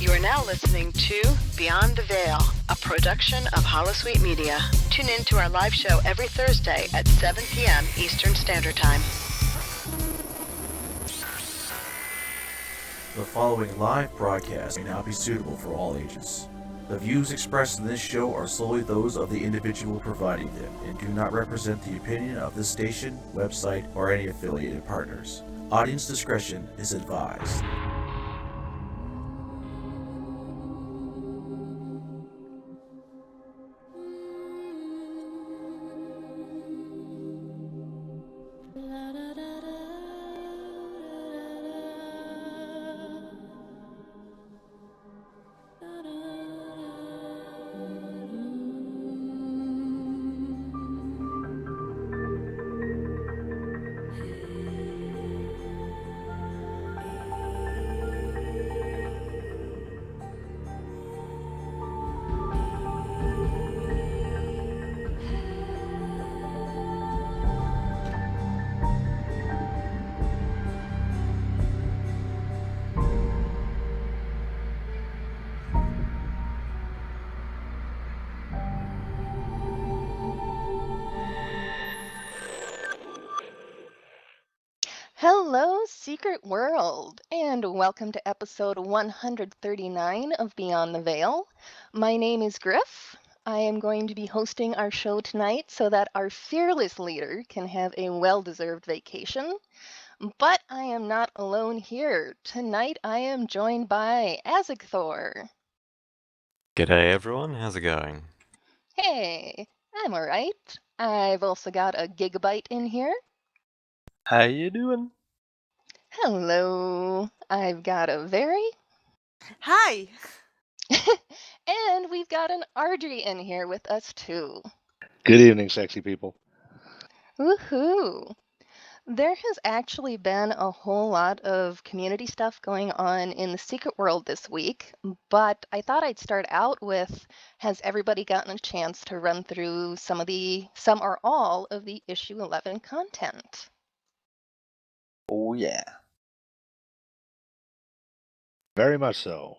You are now listening to Beyond the Veil, a production of Holosuite Media. Tune in to our live show every Thursday at 7 p.m. Eastern Standard Time. The following live broadcast may not be suitable for all ages. The views expressed in this show are solely those of the individual providing them and do not represent the opinion of this station, website, or any affiliated partners. Audience discretion is advised. Hello, Secret World, and welcome to episode 139 of Beyond the Veil. My name is Griff. I am going to be hosting our show tonight so that our fearless leader can have a well-deserved vacation. But I am not alone here. Tonight I am joined by Azagthor. G'day everyone, how's it going? Hey, I'm alright. I've also got a Gigabyte in here. How you doing? Hello. I've got a Very. Hi. And we've got an Ardry in here with us too. Good evening, sexy people. Woohoo! There has actually been a whole lot of community stuff going on in the Secret World this week, but I thought I'd start out with, has everybody gotten a chance to run through some or all of the issue 11 content? Oh yeah. Very much so.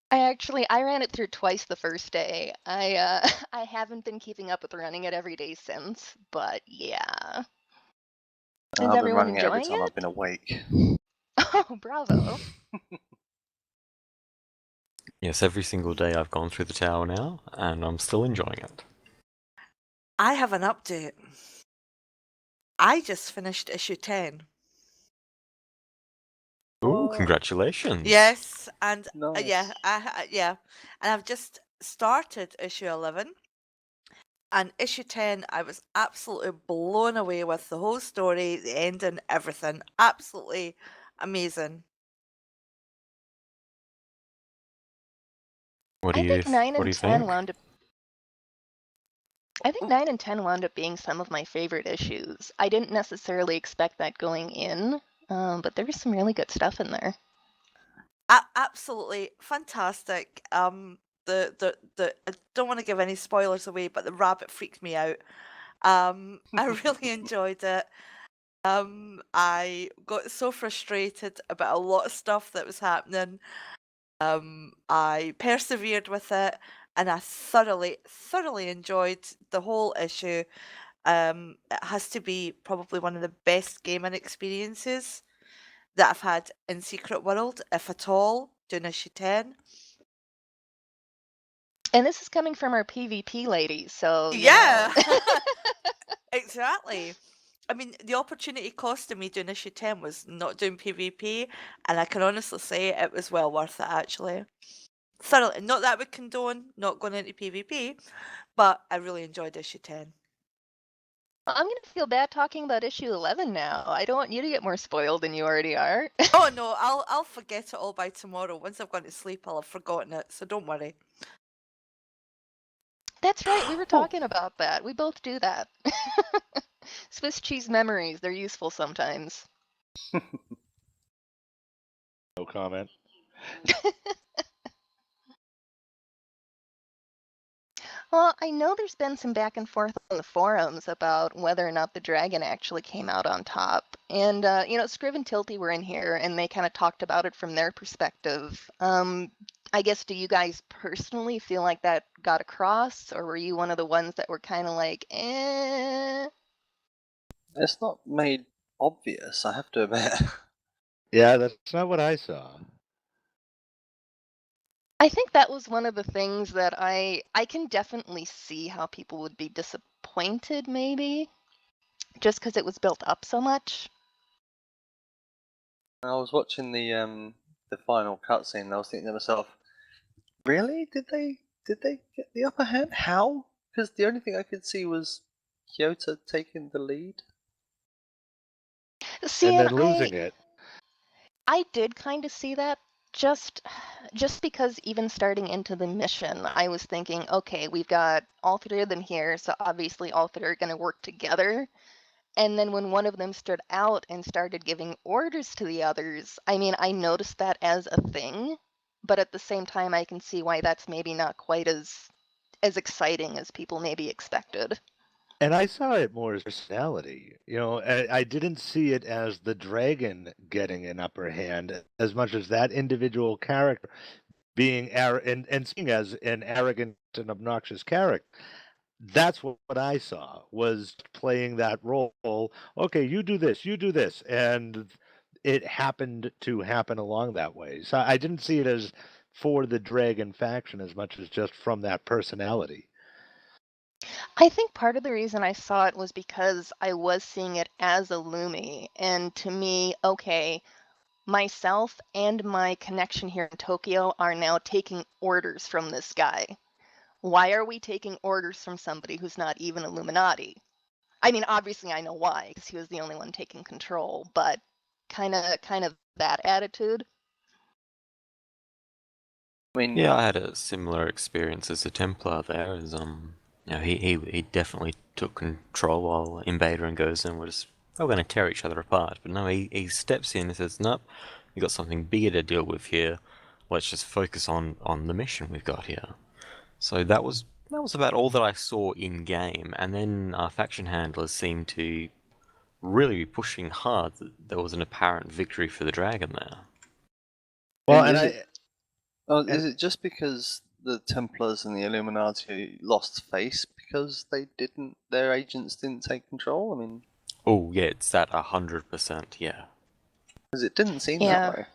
I ran it through twice the first day. I haven't been keeping up with running it every day since, but yeah. Is I've been everyone running it every enjoying time it? I've been awake. Oh, bravo. Yes, every single day I've gone through the tower now, and I'm still enjoying it. I have an update. I just finished issue 10. Ooh, congratulations! Yes, and Nice. yeah, and I've just started issue 11. And issue 10, I was absolutely blown away with the whole story, the ending, everything. Absolutely amazing. What do I you think 9 what and do you 10 think? wound up. I think 9 and 10 wound up being some of my favorite issues. I didn't necessarily expect that going in, but there was some really good stuff in there. Absolutely fantastic. The I don't want to give any spoilers away, but the rabbit freaked me out. I really enjoyed it. I got so frustrated about a lot of stuff that was happening. I persevered with it, and I thoroughly enjoyed the whole issue. It has to be probably one of the best gaming experiences that I've had in Secret World, if at all, doing issue 10. And this is coming from our PvP ladies, so Yeah, exactly. I mean, the opportunity cost of me doing issue 10 was not doing PvP, and I can honestly say it was well worth it, actually. Thoroughly. Not that I would condone not going into PvP, but I really enjoyed issue 10. I'm going to feel bad talking about issue 11 now. I don't want you to get more spoiled than you already are. Oh no, I'll forget it all by tomorrow. Once I've gone to sleep, I'll have forgotten it, so don't worry. That's right, we were talking about that. We both do that. Swiss cheese memories, they're useful sometimes. No comment. Well, I know there's been some back and forth on the forums about whether or not the dragon actually came out on top. And, Scriv and Tilty were in here and they kind of talked about it from their perspective. I guess, do you guys personally feel like that got across, or were you one of the ones that were kind of like, eh? It's not made obvious, I have to admit. Yeah, that's not what I saw. I think that was one of the things that I can definitely see how people would be disappointed, maybe, just because it was built up so much. I was watching the final cutscene and I was thinking to myself, really? Did they get the upper hand? How? Because the only thing I could see was Kyoto taking the lead. See, And and then losing it. I did kind of see that just because even starting into the mission, I was thinking, okay, we've got all three of them here, so obviously all three are going to work together. And then when one of them stood out and started giving orders to the others, I mean, I noticed that as a thing, but at the same time, I can see why that's maybe not quite as exciting as people maybe expected. And I saw it more as personality. I didn't see it as the dragon getting an upper hand as much as that individual character being and seeing as an arrogant and obnoxious character. That's what I saw, was playing that role. Okay, you do this, and it happened to happen along that way. So I didn't see it as for the dragon faction as much as just from that personality. I think part of the reason I saw it was because I was seeing it as a Lumi, and to me, okay, myself and my connection here in Tokyo are now taking orders from this guy. Why are we taking orders from somebody who's not even Illuminati? I mean, obviously I know why, because he was the only one taking control, but kind of that attitude. I mean, Yeah, I had a similar experience as a Templar there. He definitely took control while Invader and Gozen were just going to tear each other apart. But no, he steps in and says, "Nope, we got something bigger to deal with here. Let's just focus on the mission we've got here." So that was about all that I saw in game. And then our faction handlers seemed to really be pushing hard that there was an apparent victory for the dragon there. Well, is it just because the Templars and the Illuminati lost face because their agents didn't take control? I mean, oh yeah, it's that 100%. Yeah, because it didn't seem Yeah. that way.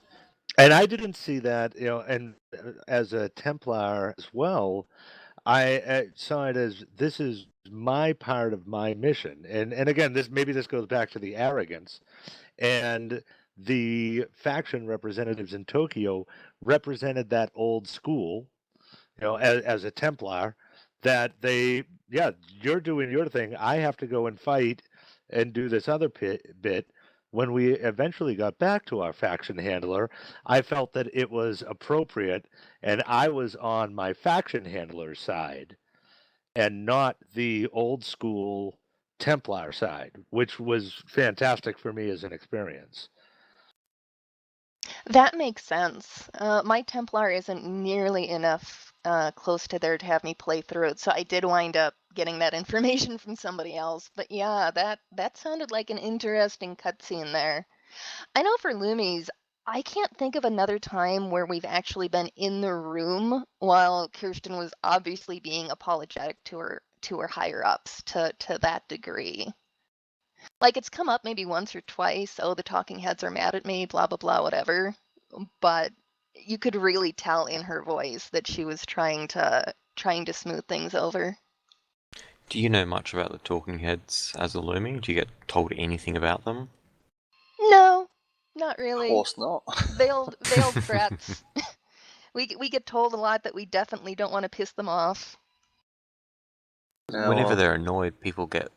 And I didn't see that, and as a Templar as well, I saw it as this is my part of my mission. And again, this goes back to the arrogance. And the faction representatives in Tokyo represented that old school, as a Templar, that you're doing your thing. I have to go and fight and do this other bit. When we eventually got back to our faction handler, I felt that it was appropriate, and I was on my faction handler's side and not the old school Templar side, which was fantastic for me as an experience. That makes sense. My Templar isn't nearly enough close to there to have me play through it, so I did wind up getting that information from somebody else. But yeah, that sounded like an interesting cutscene there. I know for Lumies, I can't think of another time where we've actually been in the room while Kirsten was obviously being apologetic to her higher ups to that degree. Like, it's come up maybe once or twice, oh, the talking heads are mad at me, blah blah blah, whatever. But you could really tell in her voice that she was trying to smooth things over. do you know much about the talking heads as a Lumi? Do you get told anything about them? No, not really. Of course not. Veiled threats. We get told a lot that we definitely don't want to piss them off. Yeah, Whenever well, they're annoyed, people get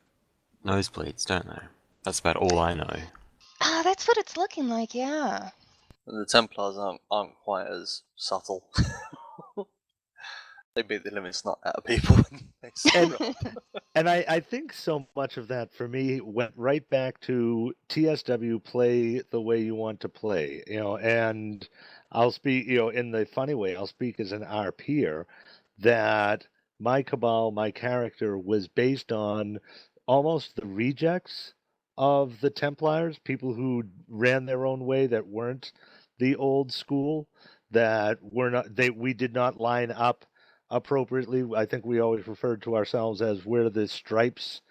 nosebleeds, don't they? That's about all I know. Ah, that's what it's looking like, yeah. the Templars aren't quite as subtle. They beat the living snot out of people. And I think so much of that for me went right back to TSW play the way you want to play, and I'll speak, in the funny way, I'll speak as an RPer that my cabal, my character was based on almost the rejects of the Templars, people who ran their own way that weren't the old school, that were not we did not line up appropriately. I think we always referred to ourselves as we're the stripes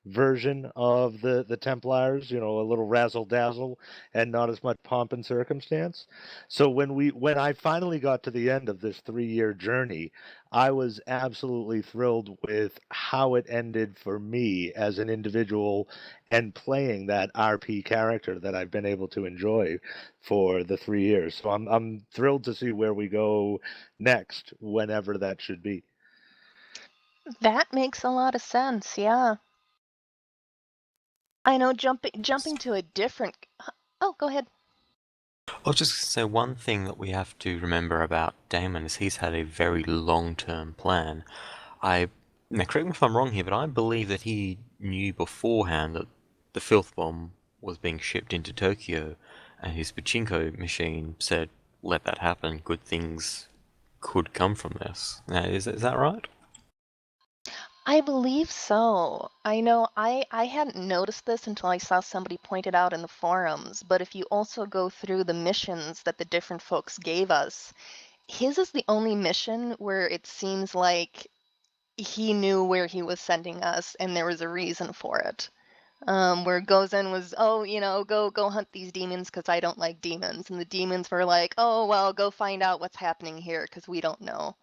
version of the Templars, a little razzle dazzle and not as much pomp and circumstance. So when I finally got to the end of this 3-year journey, I was absolutely thrilled with how it ended for me as an individual and playing that RP character that I've been able to enjoy for the 3 years. So I'm thrilled to see where we go next, whenever that should be. That makes a lot of sense, yeah. I know jumping to a different. Oh, go ahead. I'll just say one thing that we have to remember about Damon is he's had a very long-term plan. Now correct me if I'm wrong here, but I believe that he knew beforehand that the filth bomb was being shipped into Tokyo, and his pachinko machine said, "Let that happen. Good things could come from this." Now, is that right? I believe so. I know I hadn't noticed this until I saw somebody point it out in the forums, but if you also go through the missions that the different folks gave us, his is the only mission where it seems like he knew where he was sending us and there was a reason for it. Where Gozen was, oh, go hunt these demons because I don't like demons. And the demons were like, oh, well, go find out what's happening here because we don't know.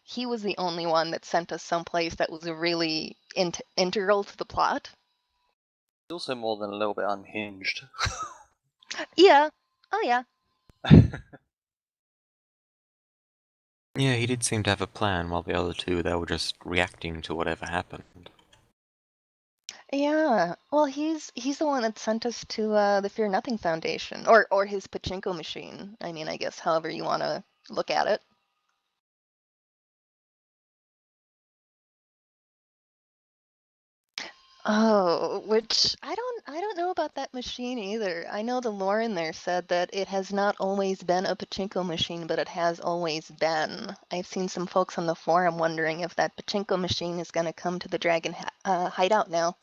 He was the only one that sent us someplace that was really integral to the plot. He's also more than a little bit unhinged. Yeah. Oh, yeah. Yeah, he did seem to have a plan, while the other two, they were just reacting to whatever happened. Yeah. Well, he's the one that sent us to the Fear Nothing Foundation, or his pachinko machine. I mean, I guess however you want to look at it. Oh, which I don't know about that machine either. I know the lore in there said that it has not always been a pachinko machine, but it has always been. I've seen some folks on the forum wondering if that pachinko machine is going to come to the dragon hideout now.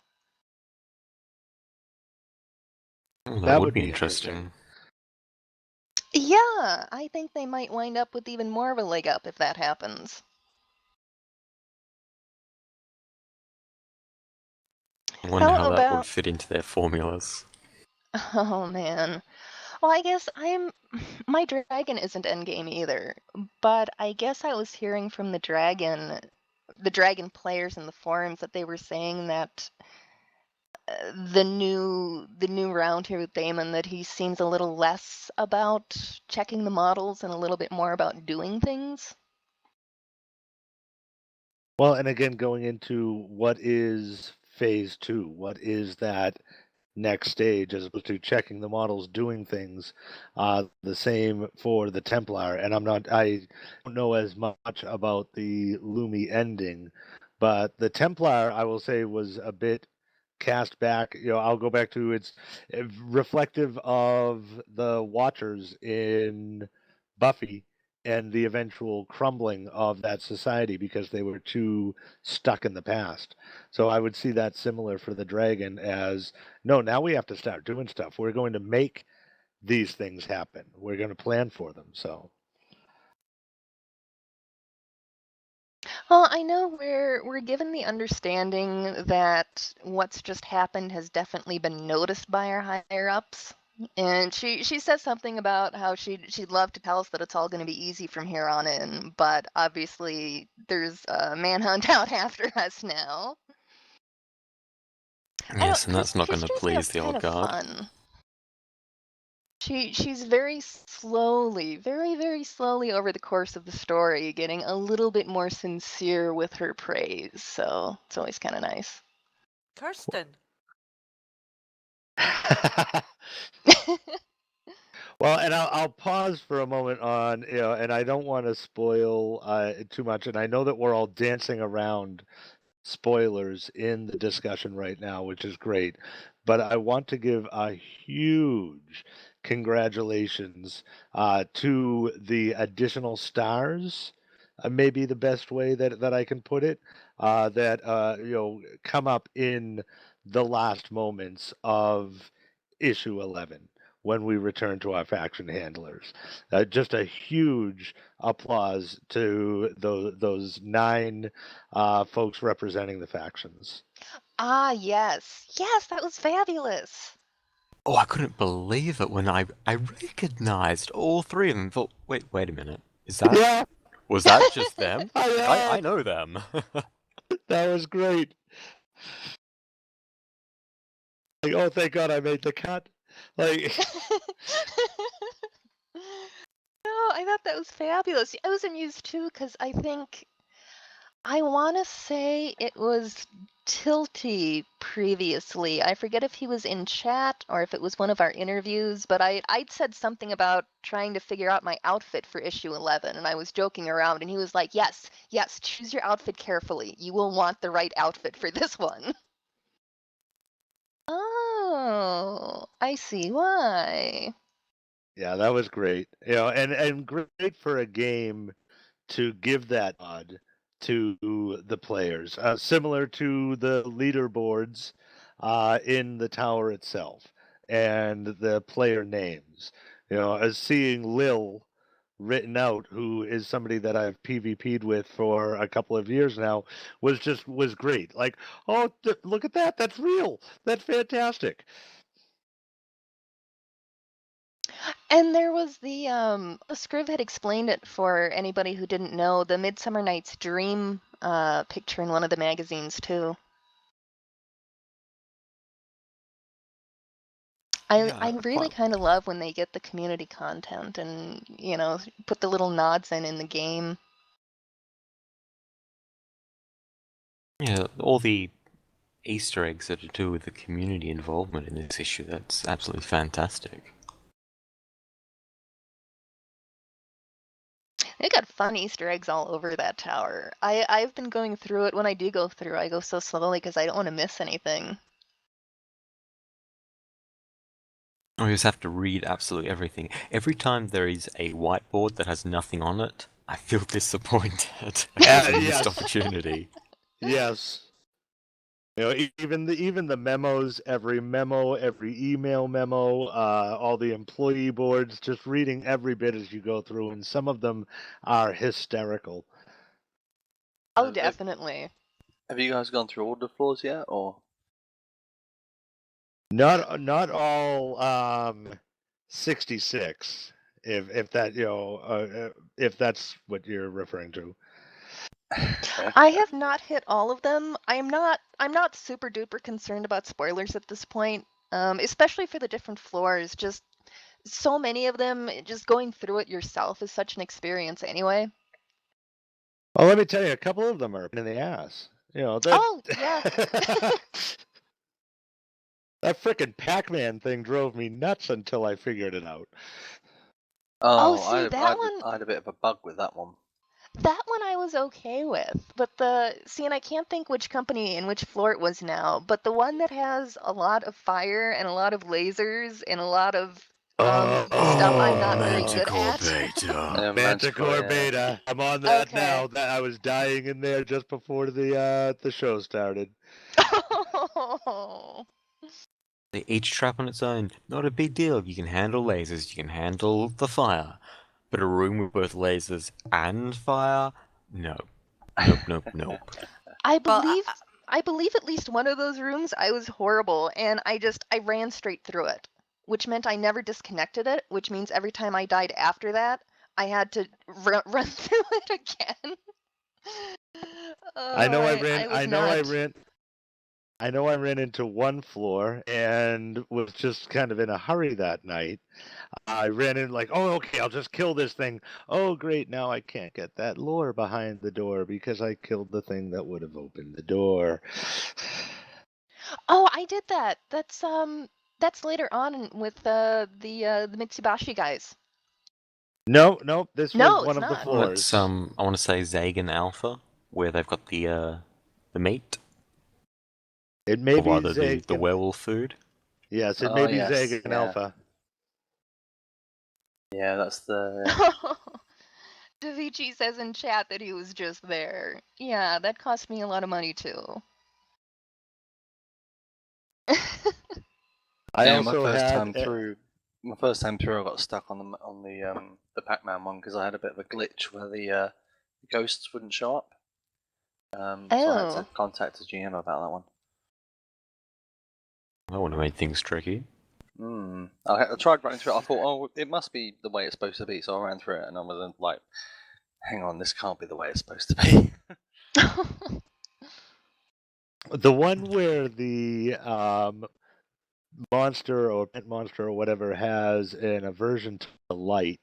Oh, That would would be be interesting. Yeah, I think they might wind up with even more of a leg up if that happens. I wonder How how that would about? fit into their formulas. Oh man. Well, I guess my dragon isn't endgame either, but I guess I was hearing from the dragon players in the forums that they were saying that the new round here with Damon, that he seems a little less about checking the models and a little bit more about doing things. Well, and again, going into what is phase 2, what is that next stage, as opposed to checking the models, doing things. The same for the Templar, and I don't know as much about the Lumi ending, but the Templar, I will say, was a bit cast back. I'll go back to it's reflective of the Watchers in Buffy and the eventual crumbling of that society because they were too stuck in the past. So I would see that similar for the dragon as, no, now we have to start doing stuff. We're going to make these things happen. We're going to plan for them. So Well, I know we're given the understanding that what's just happened has definitely been noticed by our higher ups. And she says something about how she'd love to tell us that it's all going to be easy from here on in, but obviously there's a manhunt out after us now. Yes, and that's not going to Christian's please the kind old of guard. fun. She's very slowly, very, very slowly over the course of the story, getting a little bit more sincere with her praise. So it's always kind of nice. Kirsten. well, and I'll pause for a moment on, and I don't want to spoil too much. And I know that we're all dancing around spoilers in the discussion right now, which is great. But I want to give a huge congratulations to the additional stars maybe the best way that I can put it, that come up in the last moments of issue 11 when we return to our faction handlers. Just a huge applause to those 9 folks representing the factions. Ah, yes. Yes, that was fabulous. Oh, I couldn't believe it when I recognized all 3 of them. Thought, wait a minute. Yeah, Was that just them? I I know them. that was great. Like, oh, thank God I made the cut. Like, No, I thought that was fabulous. I was amused too because I want to say it was Tilty previously. I forget if he was in chat or if it was one of our interviews, but I'd said something about trying to figure out my outfit for issue 11, and I was joking around, and he was like, yes, choose your outfit carefully. You will want the right outfit for this one. Oh, I see why. yeah, that was great. And great for a game to give that nod to the players, similar to the leaderboards in the tower itself and the player names. As seeing Lil written out, who is somebody that I've PvP'd with for a couple of years now, was great. Like, oh, look at that! That's real. That's fantastic. And there was the Scriv had explained it for anybody who didn't know, the Midsummer Night's Dream picture in one of the magazines too. I really kind of love when they get the community content and put the little nods in the game. Yeah, all the Easter eggs that are to do with the community involvement in this issue, that's absolutely fantastic. They got fun Easter eggs all over that tower. I've been going through it. When I do go through, I go so slowly because I don't want to miss anything. Oh, you just have to read absolutely everything. Every time there is a whiteboard that has nothing on it, I feel disappointed at a missed opportunity. Yes. Even the memos, every email memo, all the employee boards, just reading every bit as you go through, and some of them are hysterical. Oh, definitely. Have you guys gone through all the floors yet, or? Not all 66, if that if that's what you're referring to. I have not hit all of them. I'm not super duper concerned about spoilers at this point, especially for the different floors. Just so many of them, just going through it yourself is such an experience anyway. Well, let me tell you, a couple of them are in the ass. Oh, yeah. That frickin' Pac-Man thing drove me nuts until I figured it out. Oh, see, I had a bit of a bug with that one. That one I was okay with, but and I can't think which company and which floor it was now, but the one that has a lot of fire and a lot of lasers and a lot of stuff I'm not very good at. Beta. Manticore Beta. I'm on that now. That I was dying in there just before the show started. They each trap on its own. Not a big deal. You can handle lasers. You can handle the fire. But a room with both lasers and fire? No. Nope. I believe at least one of those rooms I was horrible, and I ran straight through it, which meant I never disconnected it, which means every time I died after that, I had to run through it again. I know I ran into one floor and was just kind of in a hurry that night. I ran in like, oh, okay, I'll just kill this thing. Oh, great, now I can't get that lore behind the door because I killed the thing that would have opened the door. Oh, I did that. That's later on with the Mitsubashi guys. No, this was one of the floors. It's, I want to say Zagan Alpha, where they've got the meat. It may be the werewolf food. Yes, it may be Zagan Alpha. Yeah, that's the. Davichi says in chat that he was just there. Yeah, that cost me a lot of money too. I Yeah, also had my first time through, I got stuck on the Pac-Man one because I had a bit of a glitch where the ghosts wouldn't show up. So I had to Oh. contact the GM about that one. That would have made things tricky. I tried running through it. I thought, oh, it must be the way it's supposed to be. So I ran through it, and I was like, hang on, this can't be the way it's supposed to be. the one where the monster or pet monster or whatever has an aversion to light.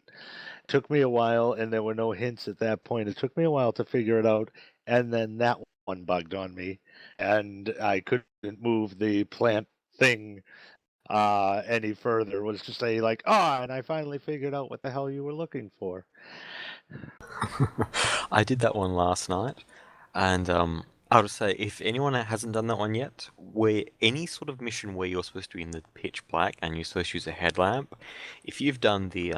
Took me a while, and there were no hints at that point. It took me a while to figure it out, and then that one bugged on me, and I couldn't move the plant thing any further. It was just a like, and I finally figured out what the hell you were looking for. I did that one last night, and I would say if anyone hasn't done that one yet, where any sort of mission where you're supposed to be in the pitch black and you're supposed to use a headlamp, if you've done the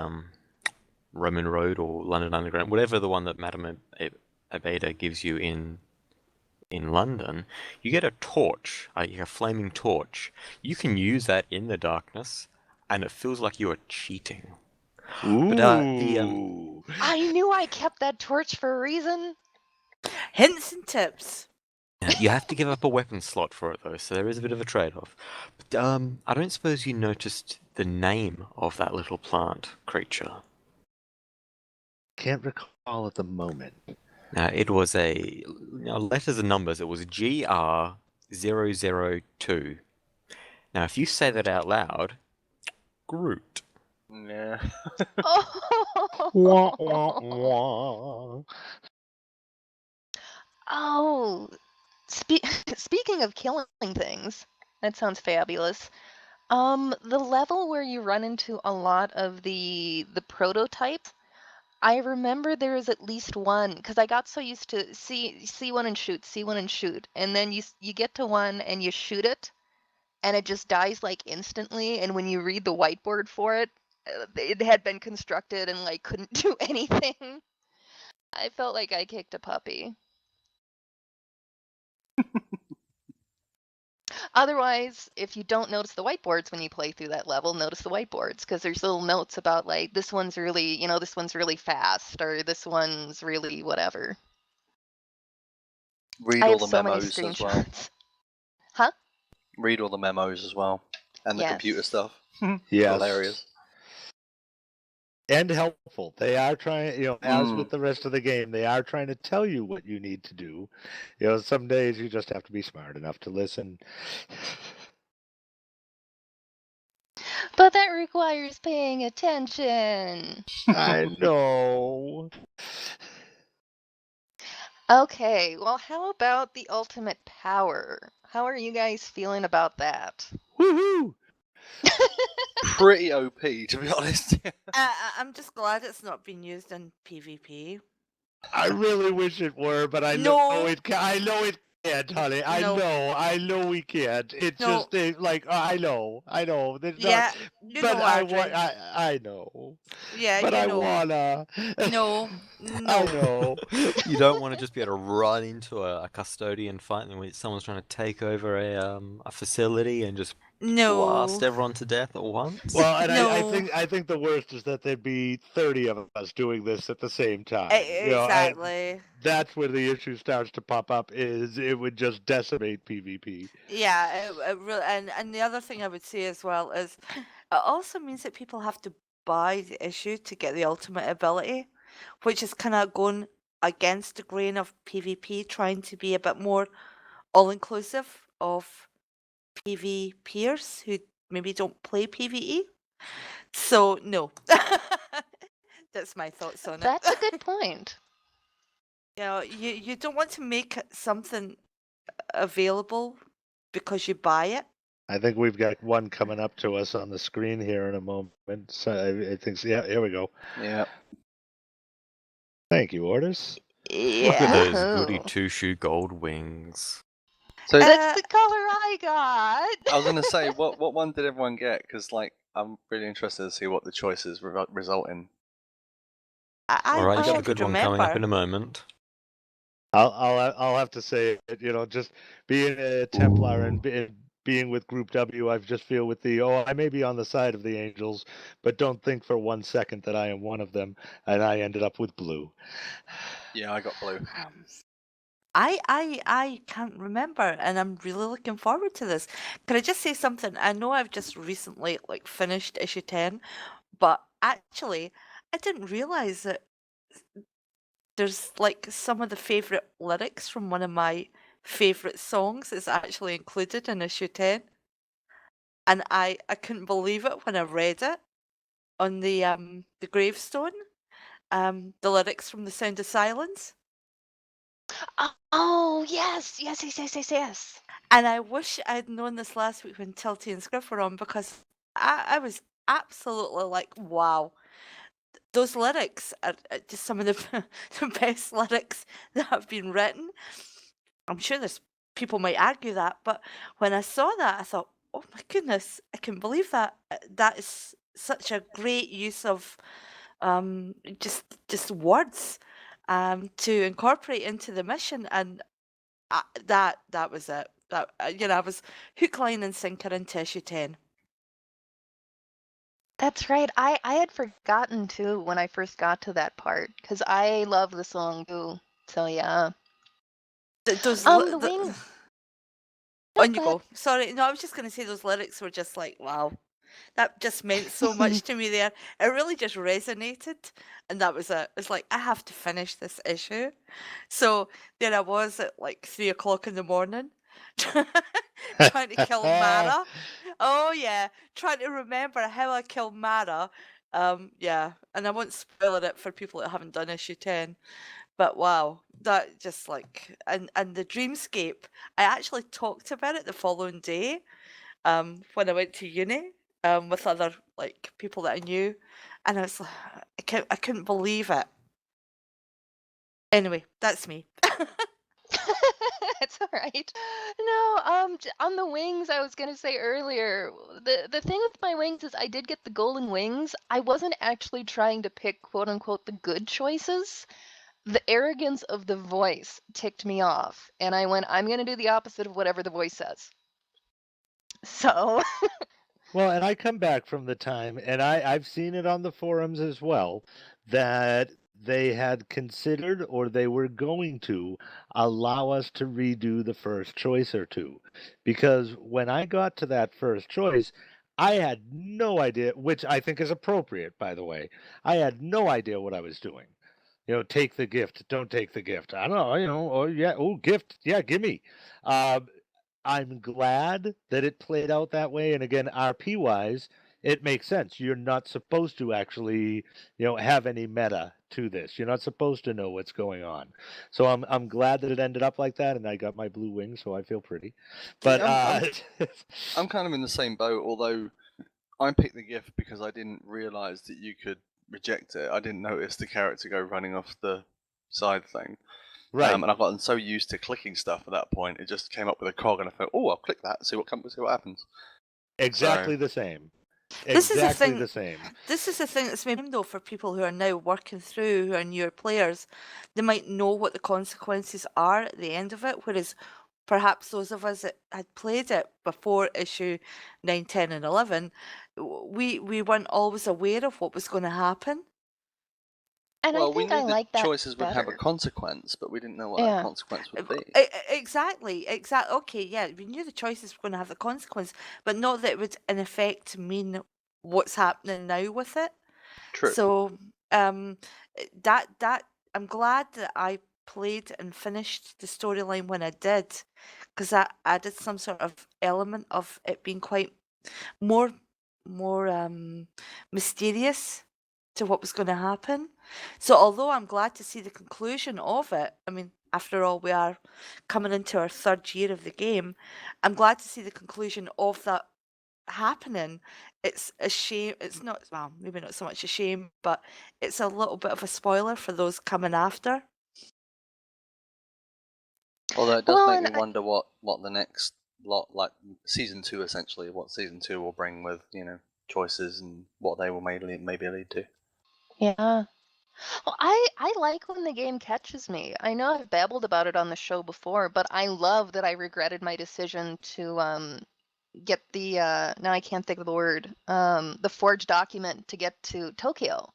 Roman Road or London Underground, whatever the one that Madame Abeda gives you in London, you get a torch, a flaming torch. You can use that in the darkness, and it feels like you are cheating. Ooh. But I knew I kept that torch for a reason. Hints and tips. you have to give up a weapon slot for it though, so there is a bit of a trade-off. But I don't suppose you noticed the name of that little plant creature. Can't recall at the moment. It was letters and numbers. It was GR002. Now, if you say that out loud, Groot. Yeah. Wah, wah, wah. Oh, speaking of killing things, that sounds fabulous. The level where you run into a lot of the prototype, I remember there was at least one because I got so used to see one and shoot, and then you get to one and you shoot it, and it just dies like instantly. And when you read the whiteboard for it, it had been constructed and like couldn't do anything. I felt like I kicked a puppy. Otherwise, if you don't notice the whiteboards when you play through that level, notice the whiteboards because there's little notes about like this one's really, this one's really fast or this one's really whatever. Read I all have the so many memos as well. screenshots. Huh? Read all the memos as well, and the computer Yes. stuff. Yes. Hilarious. And helpful. They are trying, as with the rest of the game, they are trying to tell you what you need to do. Some days you just have to be smart enough to listen. But that requires paying attention. I know. Okay, well, how about the ultimate power? How are you guys feeling about that? Woohoo! Pretty OP, to be honest. I'm just glad it's not been used in PvP. I really wish it were, but I know it can't, honey. I know we can't. It's just like I know. There's Yeah, not, but I know. Yeah, but I wanna. No. I know. You don't want to just be able to run into a custodian fight when someone's trying to take over a facility and just blast everyone to death at once. Well, and I think the worst is that there'd be 30 of us doing this at the same time. Exactly. That's where the issue starts to pop up. Is it would just decimate PvP. Yeah, it really, and the other thing I would say as well is it also means that people have to buy the issue to get the ultimate ability, which is kind of going against the grain of PvP, trying to be a bit more all-inclusive of PvPers who maybe don't play PvE. So, no. That's my thoughts on it. That's a good point. You don't want to make something available because you buy it. I think we've got one coming up to us on the screen here in a moment. So I think, yeah, here we go. Yeah. Thank you, Orders. Yeah. Look at those goody two-shoe gold wings. So that's the color I got. I was gonna say, what one did everyone get? Because I'm really interested to see what the choices result in. All right, you got a should good one coming up remember. in a moment. I'll have to say, just being a Templar and being with Group W, I just feel with I may be on the side of the Angels, but don't think for 1 second that I am one of them, and I ended up with blue. Yeah, I got blue. I can't remember, and I'm really looking forward to this. Can I just say something? I know I've just recently finished issue 10, but actually I didn't realize that there's some of the favorite lyrics from one of my favorite songs is actually included in issue 10, and I couldn't believe it when I read it on the gravestone. The lyrics from The Sound of Silence. Oh, yes, yes, yes, yes, yes, yes. And I wish I'd known this last week when Tilty and Scriff were on, because I was absolutely like, wow. Those lyrics are just some of the, the best lyrics that have been written. I'm sure there's people might argue that, but when I saw that, I thought, oh my goodness, I can believe that. That is such a great use of just words to incorporate into the mission, and that was it. That I was hook, line, and sinker into issue 10. That's right. I had forgotten too when I first got to that part because I love the song too. So yeah. Those The wing. on you go. Sorry, no, I was just going to say those lyrics were just like, wow. That just meant so much to me there. It really just resonated, and that was it. It's like, I have to finish this issue. So there I was at 3 o'clock in the morning, trying to kill Mara. Oh yeah, trying to remember how I killed Mara. Yeah, and I won't spoil it for people that haven't done issue 10. But wow, that just and the dreamscape. I actually talked about it the following day, when I went to uni, with other people that I knew, and I was like, I couldn't believe it. Anyway, that's me. It's all right. No, on the wings, I was gonna say earlier, the thing with my wings is I did get the golden wings. I wasn't actually trying to pick quote unquote the good choices. The arrogance of the voice ticked me off, and I went, I'm gonna do the opposite of whatever the voice says. So Well, and I come back from the time, and I've seen it on the forums as well, that they had considered or they were going to allow us to redo the first choice or two. Because when I got to that first choice, I had no idea, which I think is appropriate, by the way. I had no idea what I was doing. Take the gift, don't take the gift. I don't know, or yeah, oh, gift, yeah, gimme. I'm glad that it played out that way. And again, RP wise, it makes sense. You're not supposed to actually, have any meta to this. You're not supposed to know what's going on. So I'm glad that it ended up like that, and I got my blue wings, so I feel pretty. But I'm kind of in the same boat, although I picked the gift because I didn't realize that you could reject it. I didn't notice the character go running off the side thing. right. And I've gotten so used to clicking stuff at that point, it just came up with a cog, and I thought, oh, I'll click that, see what happens. Exactly the same. This is the Exactly thing- the same. This is the thing that's made though for people who are now working through, who are newer players. They might know what the consequences are at the end of it, whereas perhaps those of us that had played it before issue 9, 10, and 11, we weren't always aware of what was going to happen. and Well, I we think knew I the like that choices would have a better. consequence, but we didn't know what Yeah. that consequence would be. Exactly. Okay, yeah, we knew the choices were going to have the consequence, but not that it would in effect mean what's happening now with it. True. So that I'm glad that I played and finished the storyline when I did, because that added some sort of element of it being quite more mysterious to what was going to happen. So although I'm glad to see the conclusion of it, I mean, after all, we are coming into our 3rd year of the game. I'm glad to see the conclusion of that happening. It's a shame. It's not, well, maybe not so much a shame, but it's a little bit of a spoiler for those coming after. Although it does Well, make and me wonder what the next lot, like season 2 essentially, what season 2 will bring with, choices and what they will maybe lead to. Yeah. Well, I like when the game catches me. I know I've babbled about it on the show before, but I love that I regretted my decision to get the now I can't think of the word, the forged document to get to Tokyo.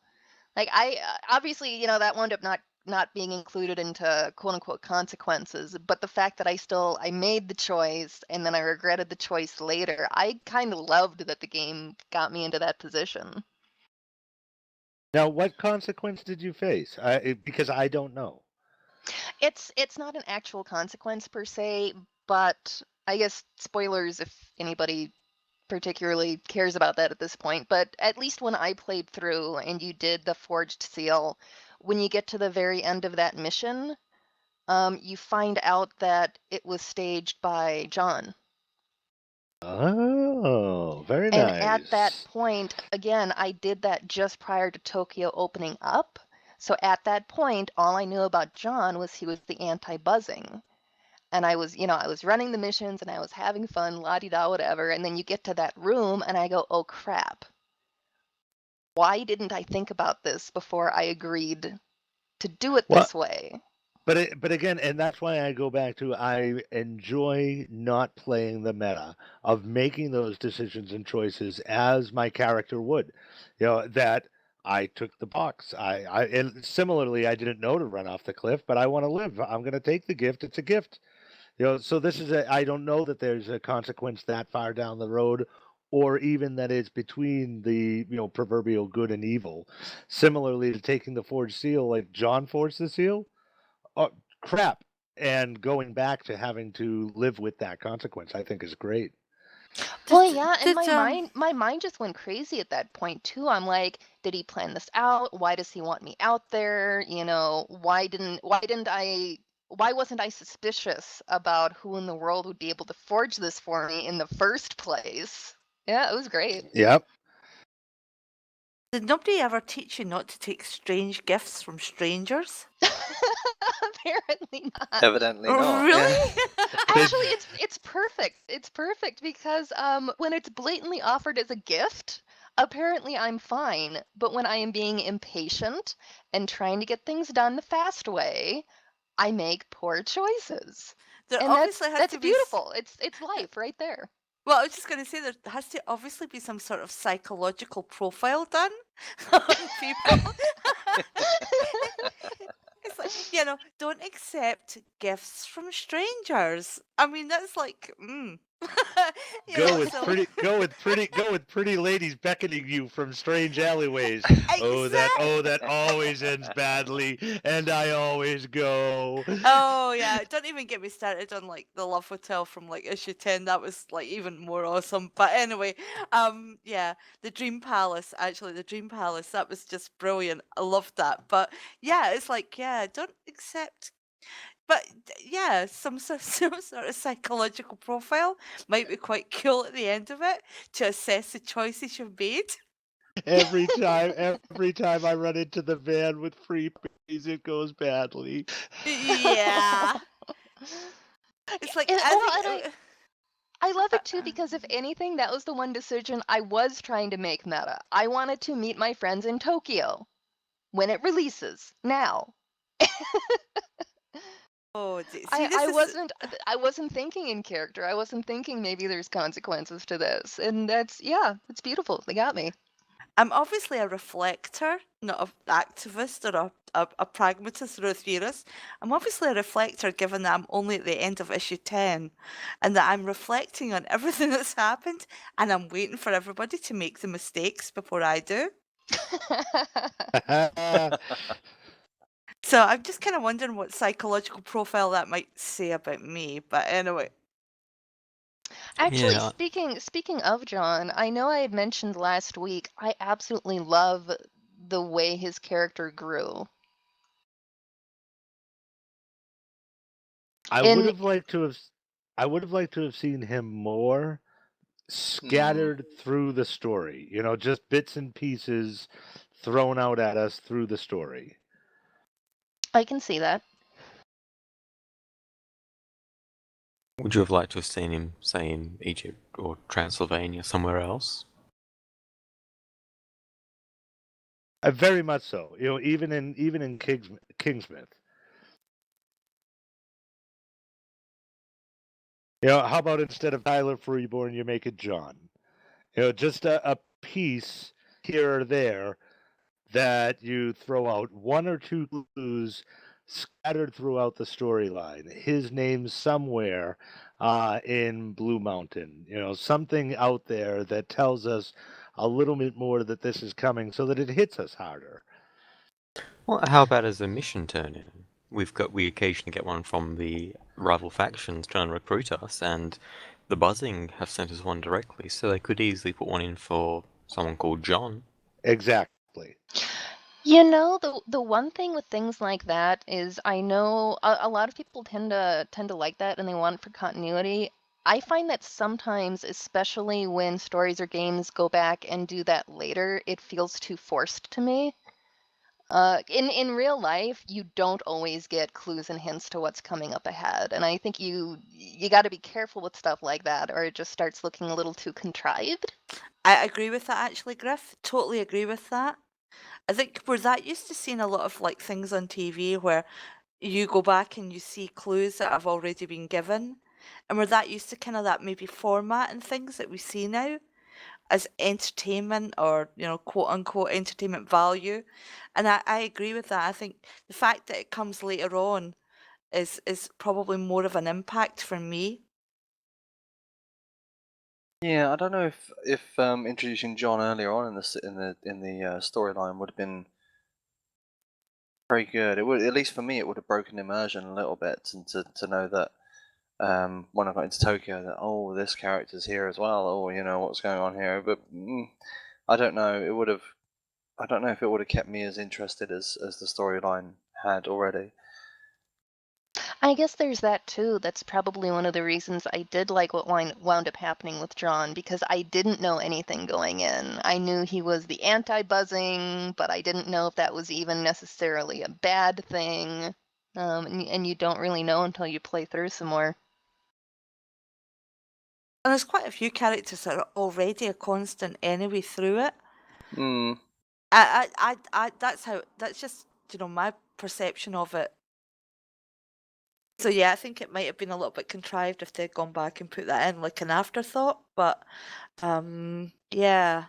Like I obviously, that wound up not being included into quote unquote consequences, but the fact that I made the choice and then I regretted the choice later, I kind of loved that the game got me into that position. Now, what consequence did you face? Because I don't know. It's not an actual consequence per se, but I guess spoilers if anybody particularly cares about that at this point, but at least when I played through and you did the forged seal, when you get to the very end of that mission, you find out that it was staged by John. Oh, very And at that nice. point, again, I did that just prior to Tokyo opening up. So at that point, all I knew about John was he was the anti-buzzing. And I was running the missions and I was having fun, la-di-da, whatever. And then you get to that room and I go, oh crap. Why didn't I think about this before I agreed to do it Well, this way? but again, and that's why I go back to I enjoy not playing the meta of making those decisions and choices as my character would. That I took the box. And similarly, I didn't know to run off the cliff, but I want to live. I'm going to take the gift. It's a gift. So this is I don't know that there's a consequence that far down the road, or even that it's between the proverbial good and evil. Similarly to taking the forged seal, like John forged the seal. Oh, crap. And going back to having to live with that consequence, I think is great. Well, Did, yeah, and did my mind just went crazy at that point too. I'm like, did he plan this out? Why does he want me out there? Why wasn't I suspicious about who in the world would be able to forge this for me in the first place? Yeah, it was great. Yep. did nobody ever teach you not to take strange gifts from strangers? Apparently not. Evidently Oh, not. really? Yeah. Actually, it's perfect. It's perfect because when it's blatantly offered as a gift, apparently I'm fine. But when I am being impatient and trying to get things done the fast way, I make poor choices. There And obviously has that's to be beautiful. It's life right there. Well, I was just going to say there has to obviously be some sort of psychological profile done on people. It's like, don't accept gifts from strangers. I mean, that's like, Go with so pretty ladies beckoning you from strange alleyways. Oh, exactly. that always ends badly, and I always go. Oh yeah, don't even get me started on like the Love Hotel from like issue 10. That was like even more awesome. But anyway, yeah, the Dream Palace, actually the Dream Palace, that was just brilliant. I loved that. But yeah, it's like, yeah, don't accept but yeah, some sort of psychological profile might be quite cool at the end of it to assess the choices you've made. Every time I run into the van with free peas, it goes badly. Yeah. It's like And, I well, think and I love it too because if anything, that was the one decision I was trying to make meta. I wanted to meet my friends in Tokyo when it releases now. oh, see, I, this I is wasn't I wasn't thinking in character. I wasn't thinking maybe there's consequences to this. And it's beautiful. They got me. I'm obviously a reflector, not an activist or a pragmatist or a theorist. I'm obviously a reflector given that I'm only at the end of issue 10 and that I'm reflecting on everything that's happened and I'm waiting for everybody to make the mistakes before I do. So I'm just kind of wondering what psychological profile that might say about me. But anyway, Actually, Yeah, speaking of John, I know I had mentioned last week, I absolutely love the way his character grew. I would In have liked to have I would have liked to have seen him more scattered through the story. Just bits and pieces thrown out at us through the story. I can see that. would you have liked to have seen him, say, in Egypt or Transylvania, somewhere else? Very much so. Even in Kingsmith. How about instead of Tyler Freeborn, you make it John? Just a piece here or there that you throw out, one or two clues scattered throughout the storyline. His name somewhere in Blue Mountain. Something out there that tells us a little bit more that this is coming, so that it hits us harder. Well, how about as a mission turn-in? We occasionally get one from the rival factions trying to recruit us, and the Buzzing have sent us one directly, so they could easily put one in for someone called John. Exactly. The one thing with things like that is I know a lot of people tend to like that and they want it for continuity. I find that sometimes, especially when stories or games go back and do that later, it feels too forced to me. In real life, you don't always get clues and hints to what's coming up ahead, and I think you got to be careful with stuff like that, or it just starts looking a little too contrived. I agree with that actually, Griff. Totally agree with that. I think we're that used to seeing a lot of like things on TV where you go back and you see clues that have already been given, and we're that used to kind of that maybe format and things that we see now as entertainment or quote unquote entertainment value. And I agree with that. I think the fact that it comes later on is probably more of an impact for me. Yeah, I don't know if introducing John earlier on in the storyline would have been very good. It would, at least for me, it would have broken immersion a little bit, and to know that when I got into Tokyo, that this character's here as well. What's going on here? But I don't know. I don't know if it would have kept me as interested as the storyline had already. I guess there's that too. That's probably one of the reasons I did like what wound up happening with John, because I didn't know anything going in. I knew he was the anti-buzzing, but I didn't know if that was even necessarily a bad thing. And you don't really know until you play through some more. And there's quite a few characters that are already a constant enemy through it. Hmm. That's just my perception of it. So yeah, I think it might have been a little bit contrived if they'd gone back and put that in like an afterthought. But yeah.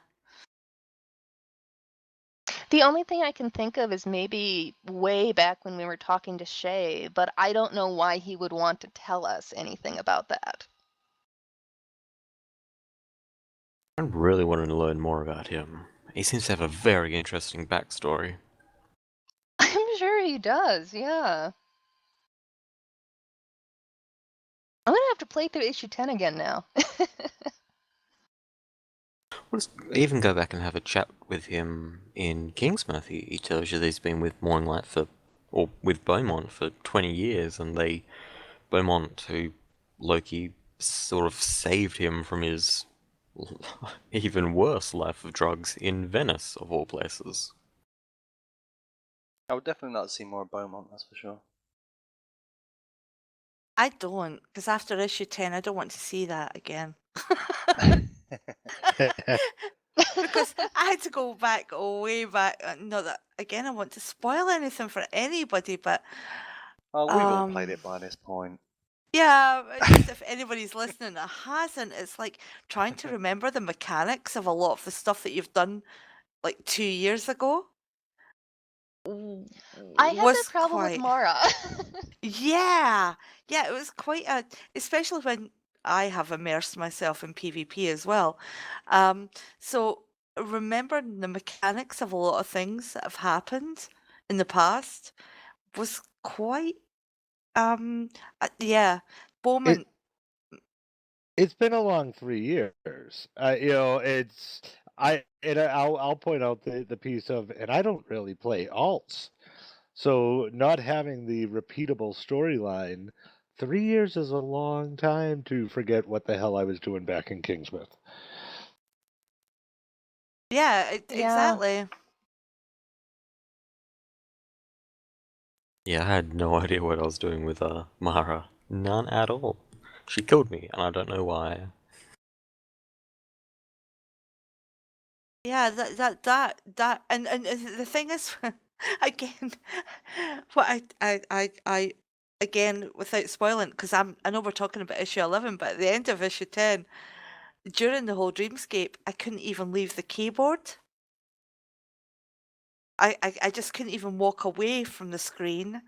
The only thing I can think of is maybe way back when we were talking to Shay, but I don't know why he would want to tell us anything about that. I really wanted to learn more about him. He seems to have a very interesting backstory. I'm sure he does, yeah. I'm gonna have to play through issue 10 again now. Let's even go back and have a chat with him in Kingsmouth. He tells you that he's been with Morninglight with Beaumont for 20 years, and Beaumont, who Loki sort of saved him from his even worse life of drugs in Venice, of all places. I would definitely like to see more of Beaumont, that's for sure. I don't, because after issue 10, I don't want to see that again. Because I had to go back way back. Not that, again, I want to spoil anything for anybody, but... Oh, we've all played it by this point. Yeah, just if anybody's listening that hasn't, it's like trying to remember the mechanics of a lot of the stuff that you've done like 2 years ago. I had that problem with Mara. Yeah, it was quite especially when I have immersed myself in PvP as well. So remembering the mechanics of a lot of things that have happened in the past was quite, yeah, Bowman. It's been a long 3 years. I'll point out the piece of, and I don't really play alts, so not having the repeatable storyline, 3 years is a long time to forget what the hell I was doing back in Kingsmouth. Yeah, exactly. Yeah, I had no idea what I was doing with Mara. None at all. She killed me, and I don't know why. Yeah, and the thing is, again, what I again, without spoiling, because I know we're talking about issue 11, but at the end of issue 10, during the whole dreamscape, I couldn't even leave the keyboard. I just couldn't even walk away from the screen.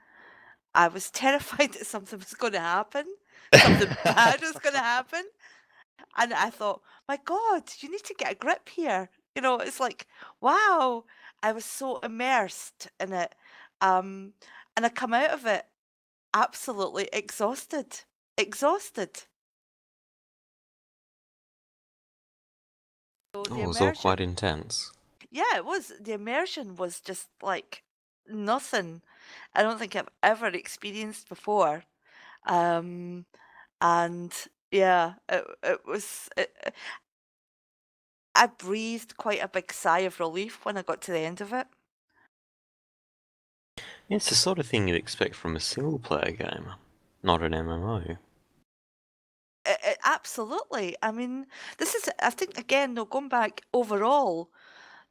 I was terrified that something was going to happen, something bad was going to happen. And I thought, my God, you need to get a grip here. You know, it's like, wow, I was so immersed in it. Um, and I come out of it absolutely exhausted. Exhausted. So Oh, the it was all quite immersion, intense. yeah, it was. The immersion was just like nothing I don't think I've ever experienced before. Um, and yeah, I breathed quite a big sigh of relief when I got to the end of it. It's the sort of thing you'd expect from a single-player game, not an MMO. Absolutely. I mean, I think, again, though, going back overall,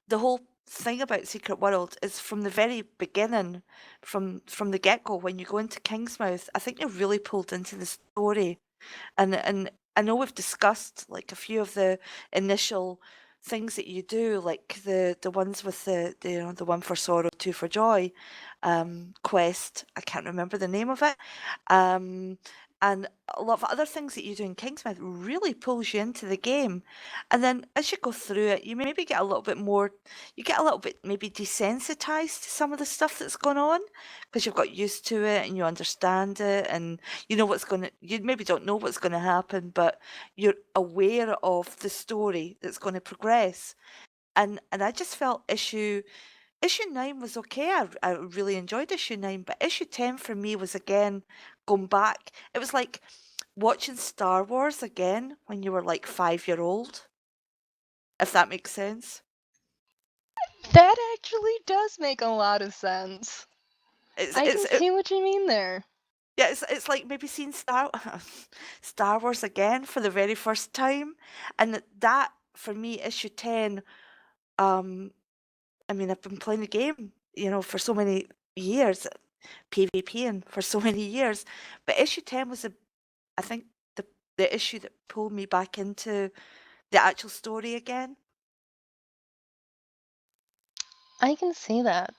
the whole thing about Secret World is from the very beginning, from the get-go, when you go into Kingsmouth, I think you're really pulled into the story. And I know we've discussed like a few of the initial things that you do, like the ones with the one for sorrow, two for joy, quest. I can't remember the name of it. Um, and a lot of other things that you do in Kingsmouth really pulls you into the game. And then as you go through it, you maybe get a little bit more, you get a little bit maybe desensitized to some of the stuff that's going on because you've got used to it and you understand it and you know you maybe don't know what's going to happen, but you're aware of the story that's going to progress. And I just felt issue 9 was okay. I really enjoyed issue 9, but issue 10 for me was again going back. It was like watching Star Wars again when you were like 5-year-old, if that makes sense. That actually does make a lot of sense. It's I it's can see what you mean there. Yeah, it's like maybe seeing Star Wars again for the very first time, and that for me, issue 10. I mean, I've been playing the game, for so many years, PvPing for so many years, but issue 10 was I think the issue that pulled me back into the actual story again. I can see that.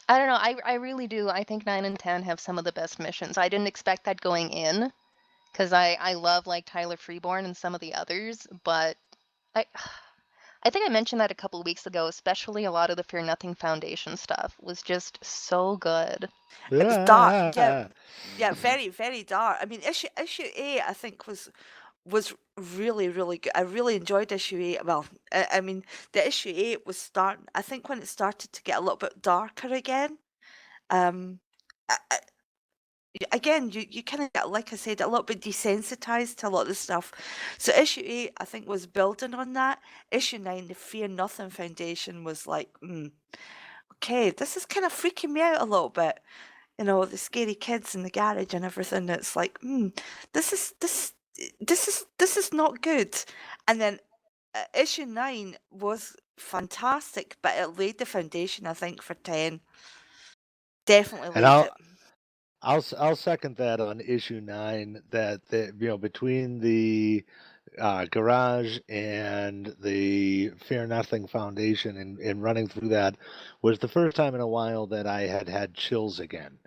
I don't know. I really do. I think 9 and 10 have some of the best missions. I didn't expect that going in because I love like Tyler Freeborn and some of the others, but I I think I mentioned that a couple of weeks ago, especially a lot of the Fear Nothing Foundation stuff was just so good. It was dark, yeah, Yeah. yeah, very, very dark. I mean, issue 8, I think was really, really good. I really enjoyed issue 8. Well, I mean, the issue 8 was starting. I think when it started to get a little bit darker again. Um, again, you kind of get, like I said, a little bit desensitized to a lot of the stuff. So issue 8, I think, was building on that. Issue 9, the Fear Nothing Foundation was like, okay, this is kind of freaking me out a little bit. The scary kids in the garage and everything. It's like, this is not good. And then issue 9 was fantastic, but it laid the foundation, I think, for 10. Definitely And laid it. I'll second that on issue 9 that between the garage and the Fear Nothing Foundation and running through that was the first time in a while that I had chills again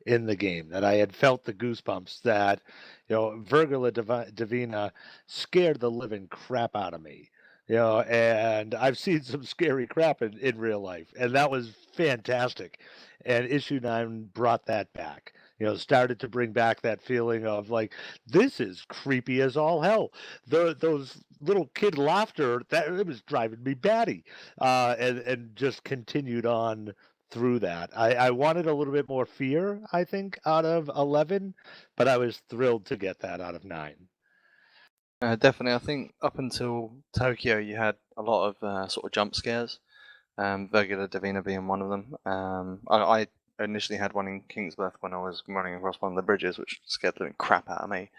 in the game, that I had felt the goosebumps, that Virgula Divina scared the living crap out of me. And I've seen some scary crap in real life, and that was fantastic. And issue 9 brought that back. Started to bring back that feeling of like, this is creepy as all hell. Those little kid laughter, that it was driving me batty, and just continued on through that. I wanted a little bit more fear, I think, out of 11, but I was thrilled to get that out of 9. Definitely, I think up until Tokyo, you had a lot of sort of jump scares. Virgula Divina being one of them. I initially had one in Kingsmouth when I was running across one of the bridges, which scared the crap out of me.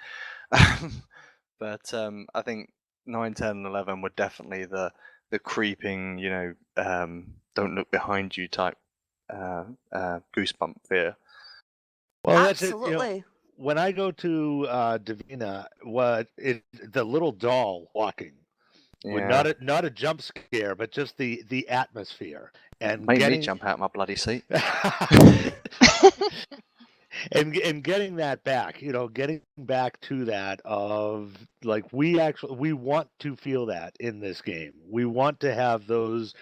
But I think 9, 10, and 11 were definitely the creeping, don't look behind you type goosebump fear. Well, that's it. Absolutely. When I go to Davina, the little doll walking, with Yeah, not a jump scare, but just the atmosphere and made me getting jump out my bloody seat. and getting that back, getting back to that of like we want to feel that in this game. We want to have those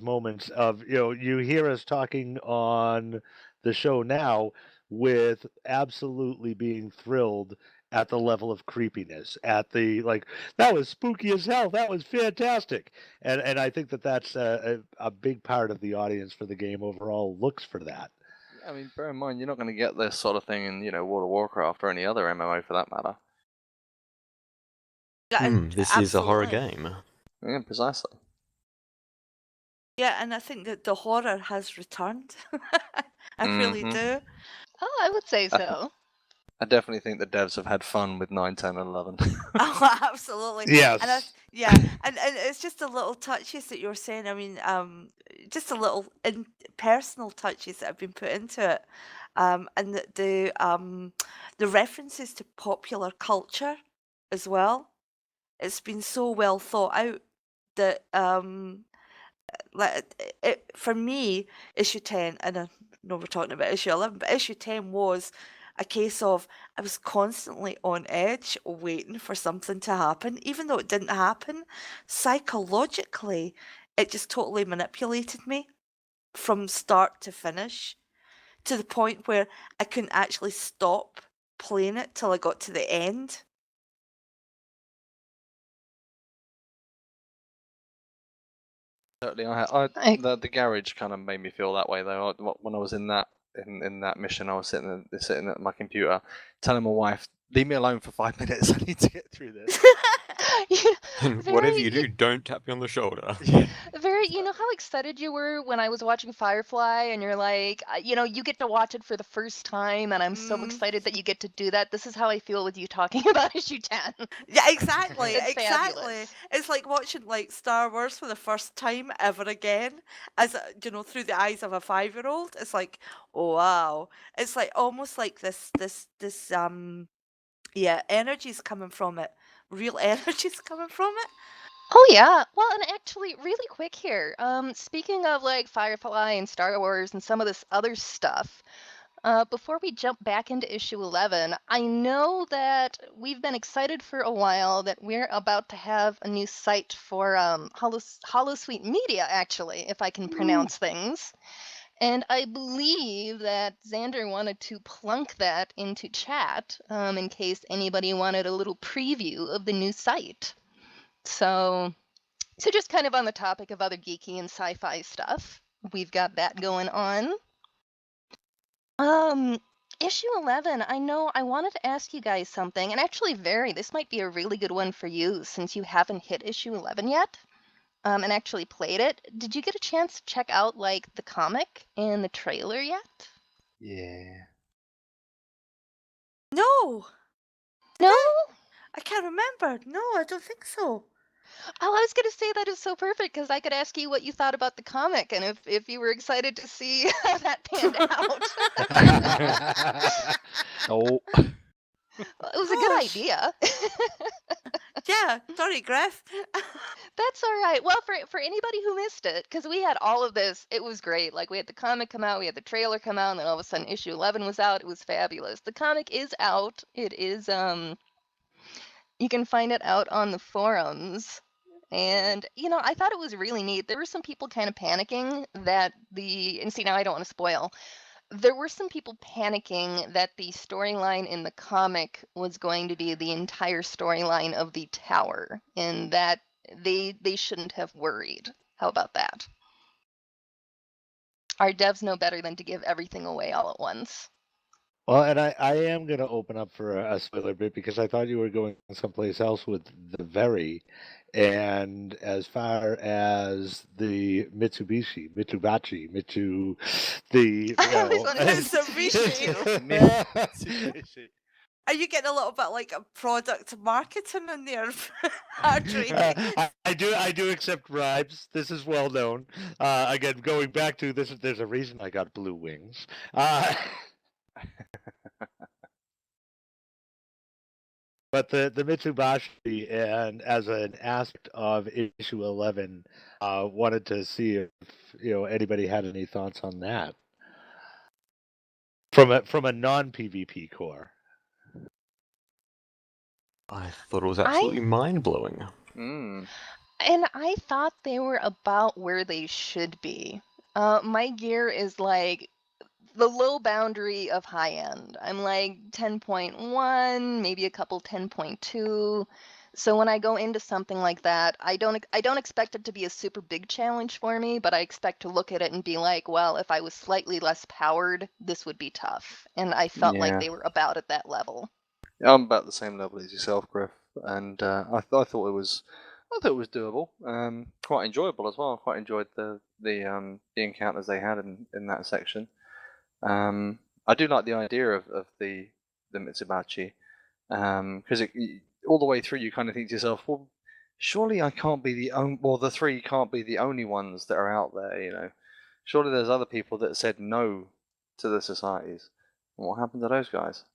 moments of you hear us talking on the show now with absolutely being thrilled at the level of creepiness, at the like that was spooky as hell, that was fantastic, and I think that's a big part of the audience for the game overall looks for that. I mean, bear in mind, you're not going to get this sort of thing in, World of Warcraft or any other MMO for that matter. Yeah, This is a horror absolutely. game. Yeah, precisely. Yeah, and I think that the horror has returned. I really Mhm. do. Oh, I would say I- so. I definitely think the devs have had fun with 9, 10, and 11. Oh, absolutely. Yes. And it's just the little touches that you're saying. I mean, just a little personal touches that have been put into it, and the references to popular culture as well. It's been so well thought out that for me, issue 10, and I know we're talking about issue 11, but issue 10 was a case of I was constantly on edge waiting for something to happen. Even though it didn't happen, psychologically, it just totally manipulated me from start to finish to the point where I couldn't actually stop playing it till I got to the end. Certainly, the garage kind of made me feel that way though. When I was in that mission, I was sitting at my computer, telling my wife, "Leave me alone for 5 minutes. I need to get through this." And whatever you do, don't tap me on the shoulder. You know how excited you were when I was watching Firefly, and you're like, you get to watch it for the first time, and I'm so excited that you get to do that. This is how I feel with you talking about issue 10. Yeah, exactly, It's exactly. fabulous. It's like watching like Star Wars for the first time ever again, as through the eyes of a 5-year-old. It's like, oh wow. It's like almost like this energy's coming from it. Real energy's coming from it. Oh yeah. Well, and actually, really quick here. Speaking of like Firefly and Star Wars and some of this other stuff, before we jump back into issue 11, I know that we've been excited for a while that we're about to have a new site for Holosuite Media, actually, if I can pronounce things. And I believe that Xander wanted to plunk that into chat in case anybody wanted a little preview of the new site. So just kind of on the topic of other geeky and sci-fi stuff, we've got that going on. Issue 11, I know I wanted to ask you guys something, and actually, Very, this might be a really good one for you since you haven't hit issue 11 yet, and actually played it. Did you get a chance to check out, like, the comic and the trailer yet? Yeah. No, No? I can't remember. No, I don't think so. Oh, I was going to say that is so perfect because I could ask you what you thought about the comic and if you were excited to see how that panned out. Oh. Well, it was a good Gosh. idea. Yeah, sorry, Griff. That's all right. Well, for anybody who missed it, because we had all of this, it was great. Like we had the comic come out, we had the trailer come out, and then all of a sudden issue 11 was out. It was fabulous. The comic is out. It is you can find it out on the forums. And I thought it was really neat. There were some people kind of panicking that and see, now I don't want to spoil. There were some people panicking that the storyline in the comic was going to be the entire storyline of the tower, and that they shouldn't have worried. How about that? Our devs know better than to give everything away all at once. Well, and I am going to open up for a spoiler bit because I thought you were going someplace else with the Very. And as far as the Mitsubishi, the I was wondering Mitsubishi. Mitsubishi. Are you getting a little bit like a product marketing in there, Audrey? I do accept bribes. This is well known. Again, going back to this, there's a reason I got blue wings. But the Mitsubashi, and as an aspect of issue 11, wanted to see if anybody had any thoughts on that from a non PvP core. I thought it was absolutely mind blowing. Mm. And I thought they were about where they should be. My gear is like the low boundary of high end. I'm like 10.1, maybe a couple 10.2. So when I go into something like that, I don't expect it to be a super big challenge for me, but I expect to look at it and be like, well, if I was slightly less powered, this would be tough. And I felt like Yeah. they were about at that level. I'm about the same level as yourself, Griff, and I thought it was doable. Quite enjoyable as well. I quite enjoyed the encounters they had in that section. I do like the idea of the Mitsubachi, because all the way through you kind of think to yourself, well, surely I can't be the three can't be the only ones that are out there, Surely there's other people that said no to the societies. And what happened to those guys?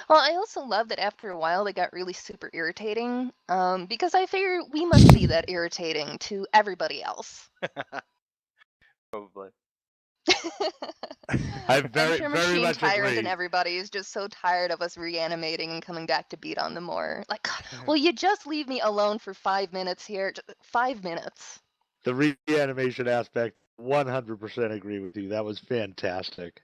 Well, I also love that after a while they got really super irritating, because I figure we must be that irritating to everybody else. Probably. I I'm sure very Machine much Tyrant agree. and everybody is just so tired of us reanimating and coming back to beat on them more. Like, God, will you just leave me alone for 5 minutes here? 5 minutes. The reanimation aspect, 100% agree with you. That was fantastic.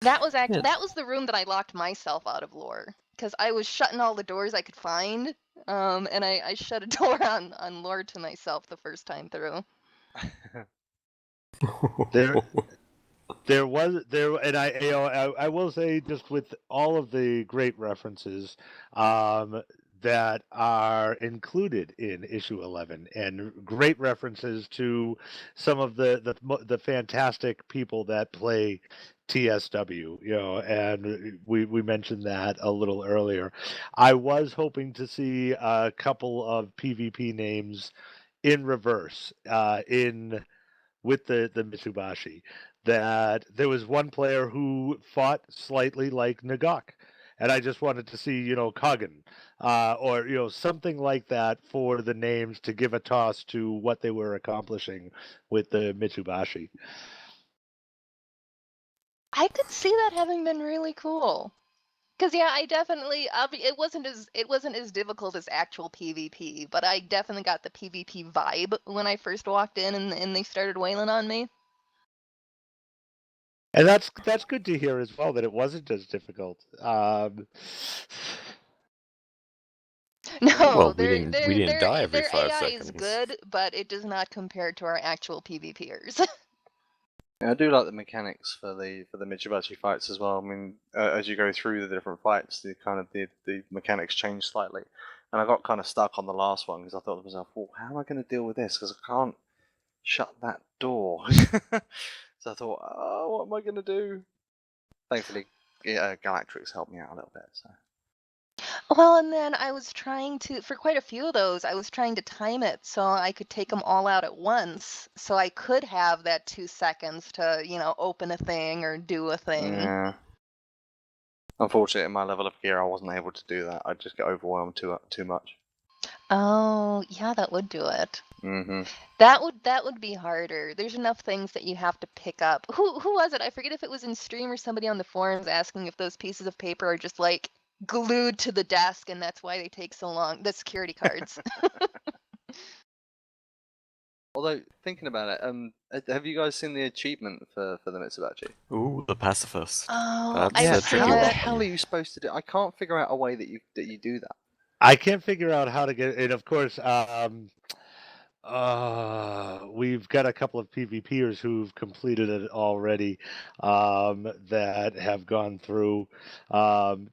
That was Yeah. that was the room that I locked myself out of lore, because I was shutting all the doors I could find, and I shut a door on lore to myself the first time through. There was, and I will say, just with all of the great references that are included in issue 11, and great references to some of the fantastic people that play TSW, and we mentioned that a little earlier. I was hoping to see a couple of PvP names in reverse, with the Mitsubashi, that there was one player who fought slightly like Nagok. And I just wanted to see, Kagan, or, something like that for the names to give a toss to what they were accomplishing with the Mitsubashi. I could see that having been really cool. Because yeah, I definitely it wasn't as difficult as actual PvP, but I definitely got the PvP vibe when I first walked in and they started wailing on me. And that's good to hear as well, that it wasn't as difficult. No, Well, we their didn't die every their 5 AI seconds. is good, but it does not compare to our actual PvPers. Yeah, I do like the mechanics for the Mitsubashi fights as well. I mean, as you go through the different fights, the mechanics change slightly, and I got kind of stuck on the last one because I thought to myself, well, how am I going to deal with this? Because I can't shut that door. So I thought, oh, what am I going to do? Thankfully, Galactrix helped me out a little bit. So. Well, and then I was trying to, for quite a few of those, I was trying to time it so I could take them all out at once, so I could have that 2 seconds to, open a thing or do a thing. Yeah. Unfortunately, at my level of gear, I wasn't able to do that. I'd just get overwhelmed too much. Oh, yeah, that would do it. Mm-hmm. That would be harder. There's enough things that you have to pick up. Who was it? I forget if it was in stream or somebody on the forums asking if those pieces of paper are just like glued to the desk and that's why they take so long. The security cards. Although, thinking about it, have you guys seen the achievement for the Mitsubachi? Ooh, the pacifist. Oh, That's I've a tricky seen How the one. it. hell are you supposed to do? I can't figure out a way that you do that. I can't figure out how to get it. Of course, we've got a couple of PvPers who've completed it already, that have gone through. I'm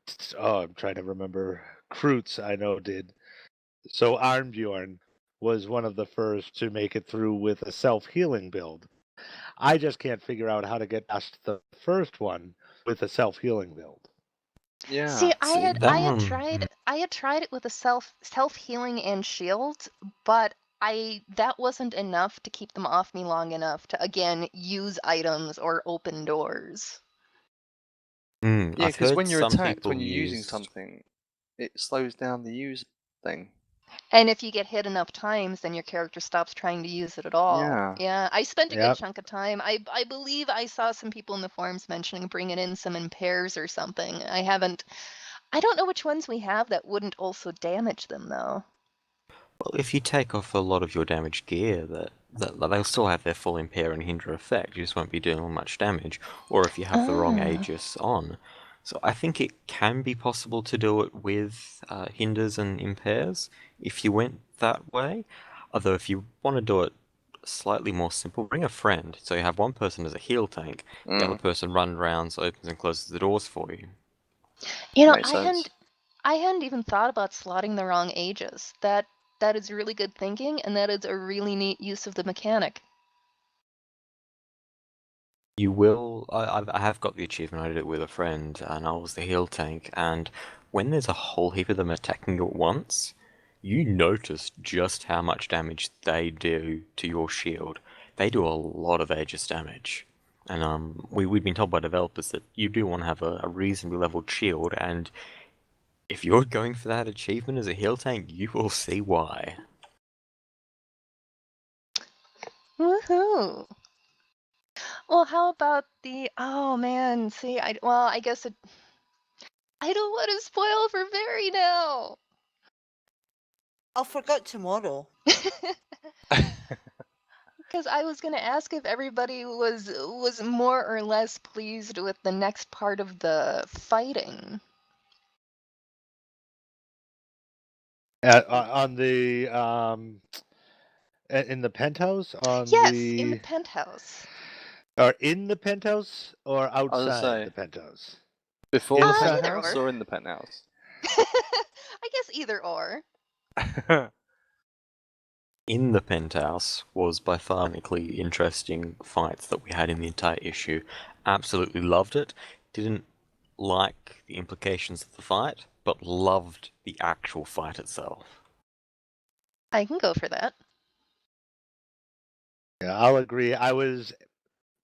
trying to remember. Kreutz, I know, did. So Arnbjorn was one of the first to make it through with a self-healing build. I just can't figure out how to get past the first one with a self-healing build. Yeah. See, I See, had that I had one- tried I had tried it with a self-healing and shield, but that wasn't enough to keep them off me long enough to again use items or open doors. Yeah, I've because heard when you're some attacked, people when you're using used- something, it slows down the use thing. And if you get hit enough times, then your character stops trying to use it at all. Yeah. Yeah, I spent a good Yep. chunk of time. I believe I saw some people in the forums mentioning bringing in some in pairs or something. I don't know which ones we have that wouldn't also damage them though. Well, if you take off a lot of your damaged gear, that they'll still have their full impair and hinder effect. You just won't be doing much damage. Or if you have the wrong Ah. Aegis on. So I think it can be possible to do it with hinders and impairs if you went that way. Although if you want to do it slightly more simple, bring a friend. So you have one person as a heal tank, the other person runs around, so opens and closes the doors for you. You know, Makes sense. I hadn't even thought about slotting the wrong Aegis. That is really good thinking, and that is a really neat use of the mechanic. You will. I have got the achievement. I did it with a friend, and I was the heal tank. And when there's a whole heap of them attacking you at once, you notice just how much damage they do to your shield. They do a lot of Aegis damage. And we've been told by developers that you do want to have a reasonably leveled shield, and if you're going for that achievement as a heal tank, you will see why. Woohoo! Well, how about the? Oh man, see, I guess it. I don't want to spoil for Barry now. I'll forget tomorrow. Because I was gonna ask if everybody was more or less pleased with the next part of the fighting. On the in the penthouse on Yes, the in the penthouse. or in the penthouse or gonna outside say- the penthouse. Before the Inside- penthouse Either or in the penthouse? I guess either or. In the penthouse was by far the most interesting fights that we had in the entire issue. Absolutely loved it. Didn't like the implications of the fight, but loved the actual fight itself. I can go for that. Yeah, I'll agree. I was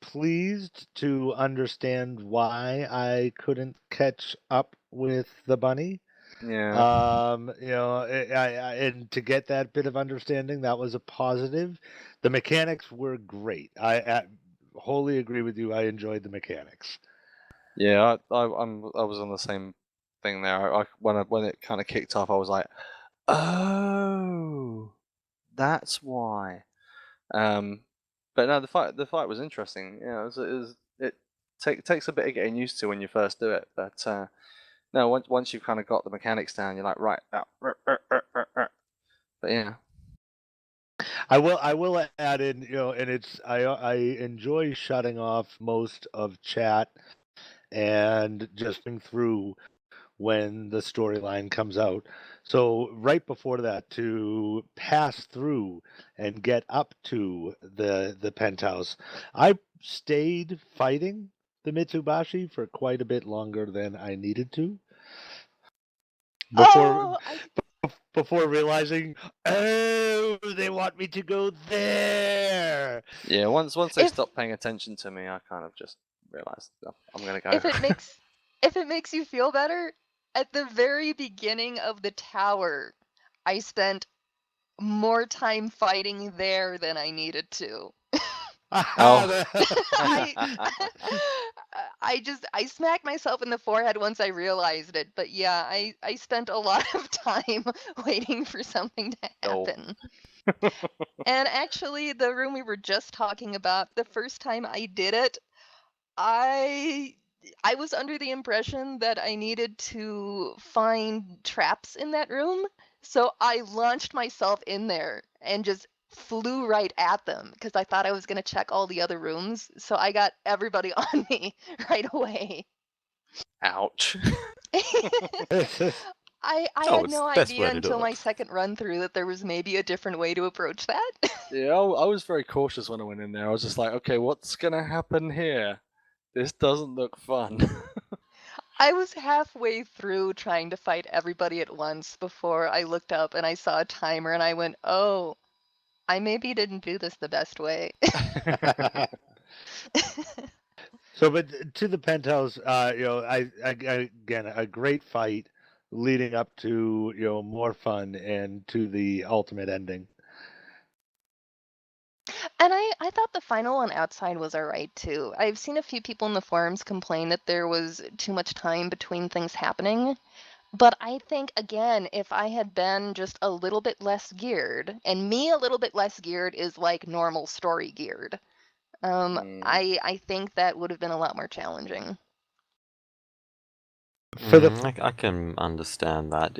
pleased to understand why I couldn't catch up with the bunny. Yeah. You know, and to get that bit of understanding, that was a positive. The mechanics were great. I wholly agree with you. I enjoyed the mechanics. Yeah, I was on the same thing there. When it kind of kicked off, I was like, oh, that's why. But no, the fight was interesting. Yeah, it takes a bit of getting used to when you first do it, but no, once you've kind of got the mechanics down, you're like, right, but yeah. I will add in, you know, and it's I enjoy shutting off most of chat and just going through when the storyline comes out. So right before that, to pass through and get up to the penthouse, I stayed fighting the Mitsubashi for quite a bit longer than I needed to. Before realizing, oh, they want me to go there. Yeah, once they If- stopped paying attention to me, I kind of just realized, oh, I'm gonna go. If it makes you feel better, at the very beginning of the tower, I spent more time fighting there than I needed to. Oh. I smacked myself in the forehead once I realized it, but yeah, I spent a lot of time waiting for something to Oh. happen. And actually, the room we were just talking about, the first time I did it, I was under the impression that I needed to find traps in that room, so I launched myself in there and just flew right at them because I thought I was going to check all the other rooms, so I got everybody on me right away. Ouch. I Oh, had it's no the best way idea to do until my it. second run through that there was maybe a different way to approach that. Yeah, I was very cautious when I went in there. I was just like, okay, what's gonna happen here? This doesn't look fun. I was halfway through trying to fight everybody at once before I looked up and I saw a timer and I went, oh, I maybe didn't do this the best way. So, but to the penthouse, again, a great fight leading up to more fun and to the ultimate ending. And I thought the final one outside was alright too. I've seen a few people in the forums complain that there was too much time between things happening. But I think, again, if I had been just a little bit less geared, and me a little bit less geared is like normal story geared, I think that would have been a lot more challenging. For the I can understand that.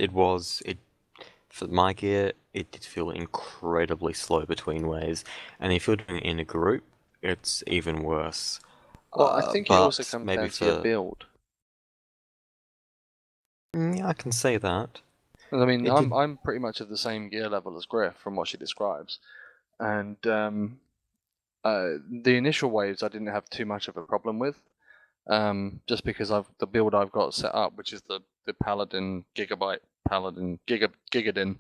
For my gear, it did feel incredibly slow between waves, and if you're doing it in a group, it's even worse. Well, I think it also But comes maybe down to your for build. yeah, I can say that. I mean, It did. I'm pretty much at the same gear level as Griff from what she describes, and the initial waves I didn't have too much of a problem with, just because the build I've got set up, which is the Paladin Gigadin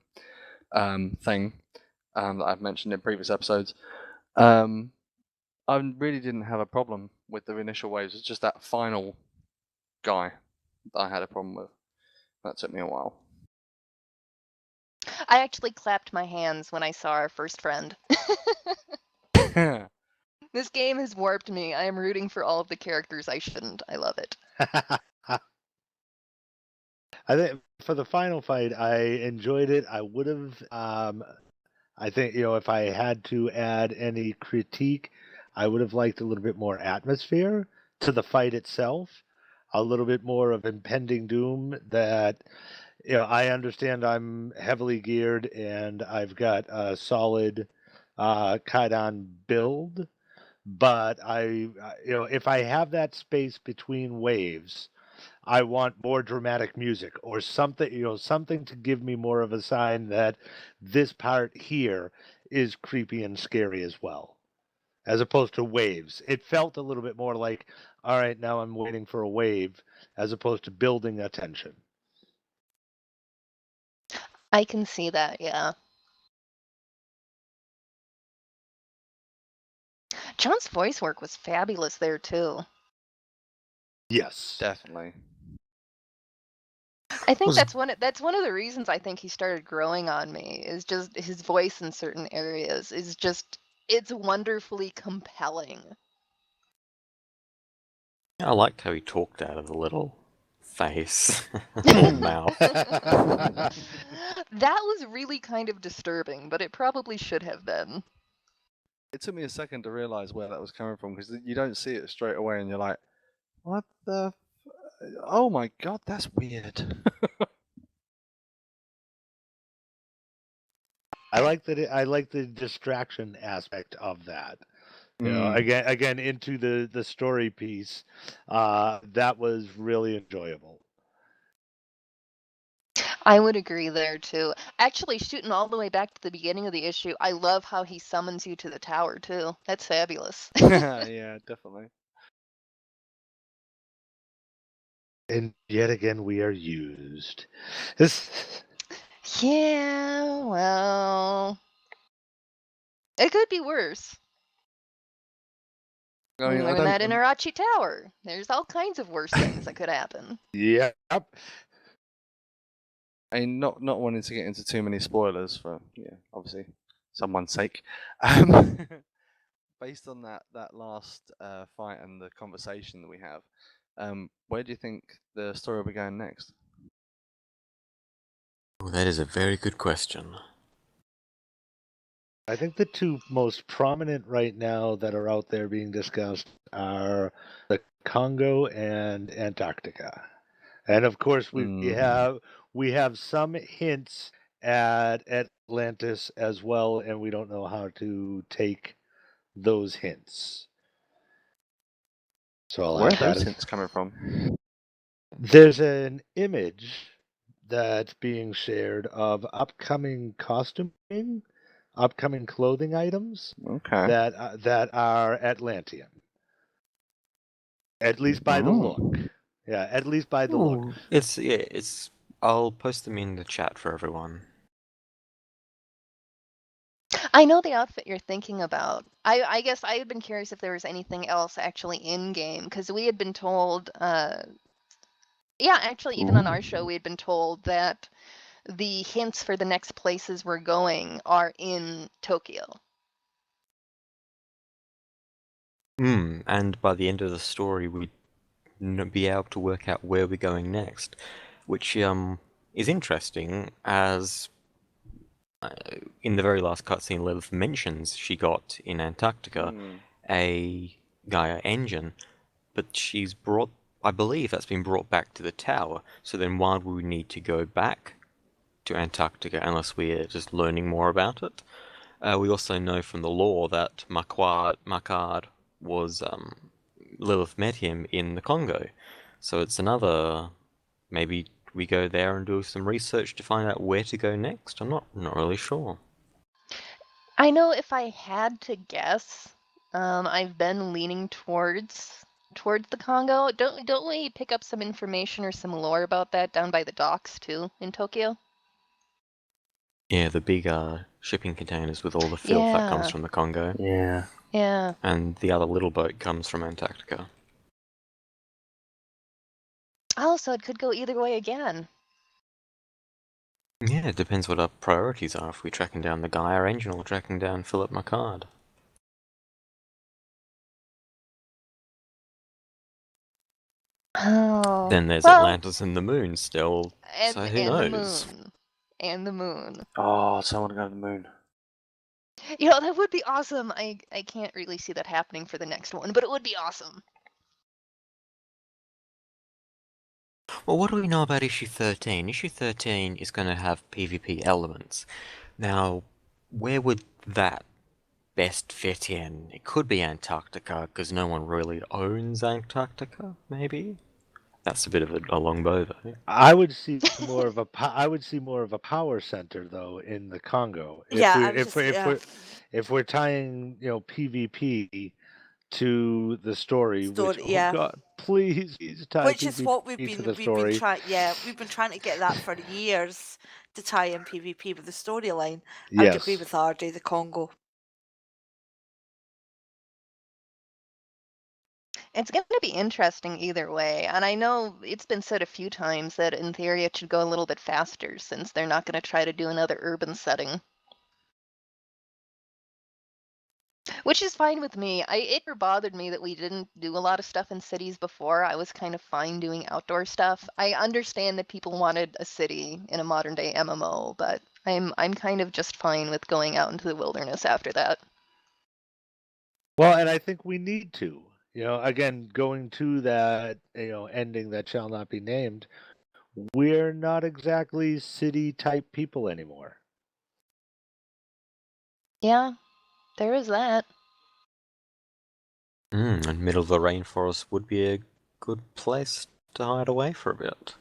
thing that I've mentioned in previous episodes. I really didn't have a problem with the initial waves. It's just that final guy that I had a problem with. That took me a while. I actually clapped my hands when I saw our first friend. This game has warped me. I am rooting for all of the characters I shouldn't. I love it. I think for the final fight, I enjoyed it. I would have, I think, if I had to add any critique, I would have liked a little bit more atmosphere to the fight itself, a little bit more of impending doom that, I understand I'm heavily geared and I've got a solid Kaidan build, but if I have that space between waves, I want more dramatic music or something, something to give me more of a sign that this part here is creepy and scary as well, as opposed to waves. It felt a little bit more like, all right, now I'm waiting for a wave, as opposed to building a tension. I can see that, yeah. John's voice work was fabulous there too. Yes. Definitely. I think Was- that's one of the reasons I think he started growing on me, is just his voice in certain areas is just, it's wonderfully compelling. I liked how he talked out of the little face, little mouth. That was really kind of disturbing, but it probably should have been. It took me a second to realize where that was coming from because you don't see it straight away, and you're like, "What the? Oh my god, that's weird." I like that. I like the distraction aspect of that. Mm. Again, into the story piece, that was really enjoyable. I would agree there too. Actually, shooting all the way back to the beginning of the issue, I love how he summons you to the tower too. That's fabulous. Yeah, definitely. And yet again, we are used. This. Yeah, well, it could be worse. I mean, We I learned that in don't. Arachi Tower. There's all kinds of worse things that could happen. Yep. I mean, not wanting to get into too many spoilers for obviously someone's sake. Based on that last fight and the conversation that we have, where do you think the story will be going next? Oh, that is a very good question. I think the two most prominent right now that are out there being discussed are the Congo and Antarctica, and of course we have some hints at Atlantis as well, and we don't know how to take those hints. So I'll Where are have that those as- hints coming from? There's an image that's being shared of upcoming costuming, upcoming clothing items Okay. that are Atlantean. At least by the look. Yeah, at least by the look. Ooh, it's. I'll post them in the chat for everyone. I know the outfit you're thinking about. I guess I had been curious if there was anything else actually in game, because we had been told, yeah, actually, even on our show, we had been told that the hints for the next places we're going are in Tokyo. And by the end of the story, we'd be able to work out where we're going next, which is interesting, as in the very last cutscene, Lilith mentions she got in Antarctica a Gaia engine, but she's brought, I believe that's been brought back to the tower. So then why would we need to go back to Antarctica unless we're just learning more about it? We also know from the lore that Makard was, Lilith met him in the Congo. So it's another, maybe we go there and do some research to find out where to go next. I'm not really sure. I know if I had to guess, I've been leaning towards the Congo. Don't we pick up some information or some lore about that down by the docks too in Tokyo? Yeah, the big shipping containers with all the filth that comes Yeah. from the Congo. Yeah. Yeah. And the other little boat comes from Antarctica. Oh, so it could go either way again. Yeah, it depends what our priorities are, if we're tracking down the Gaia engine or tracking down Philip Makard. Oh. Then there's well, Atlantis and the moon still, so who knows? The moon. And the moon. Oh, someone go to the moon. You know, that would be awesome. I can't really see that happening for the next one, but it would be awesome. Well, what do we know about issue 13? Issue 13 is going to have PvP elements. Now, where would that best fit in? It could be Antarctica, because no one really owns Antarctica, maybe? That's a bit of a long bow, though. I would see more of a power center though in the Congo. If we're tying PvP to the story, which yeah. God, please tie Which PvP is what we've to been the story. we've been trying to get that for years, to tie in PvP with the storyline. Yes. I would agree with RJ, the Congo. It's going to be interesting either way, and I know it's been said a few times that in theory it should go a little bit faster since they're not going to try to do another urban setting. Which is fine with me. It bothered me that we didn't do a lot of stuff in cities before. I was kind of fine doing outdoor stuff. I understand that people wanted a city in a modern day MMO, but I'm kind of just fine with going out into the wilderness after that. Well, and I think we need to. Again, going to that, ending that shall not be named, we're not exactly city type people anymore. Yeah, there is that. And middle of the rainforest would be a good place to hide away for a bit.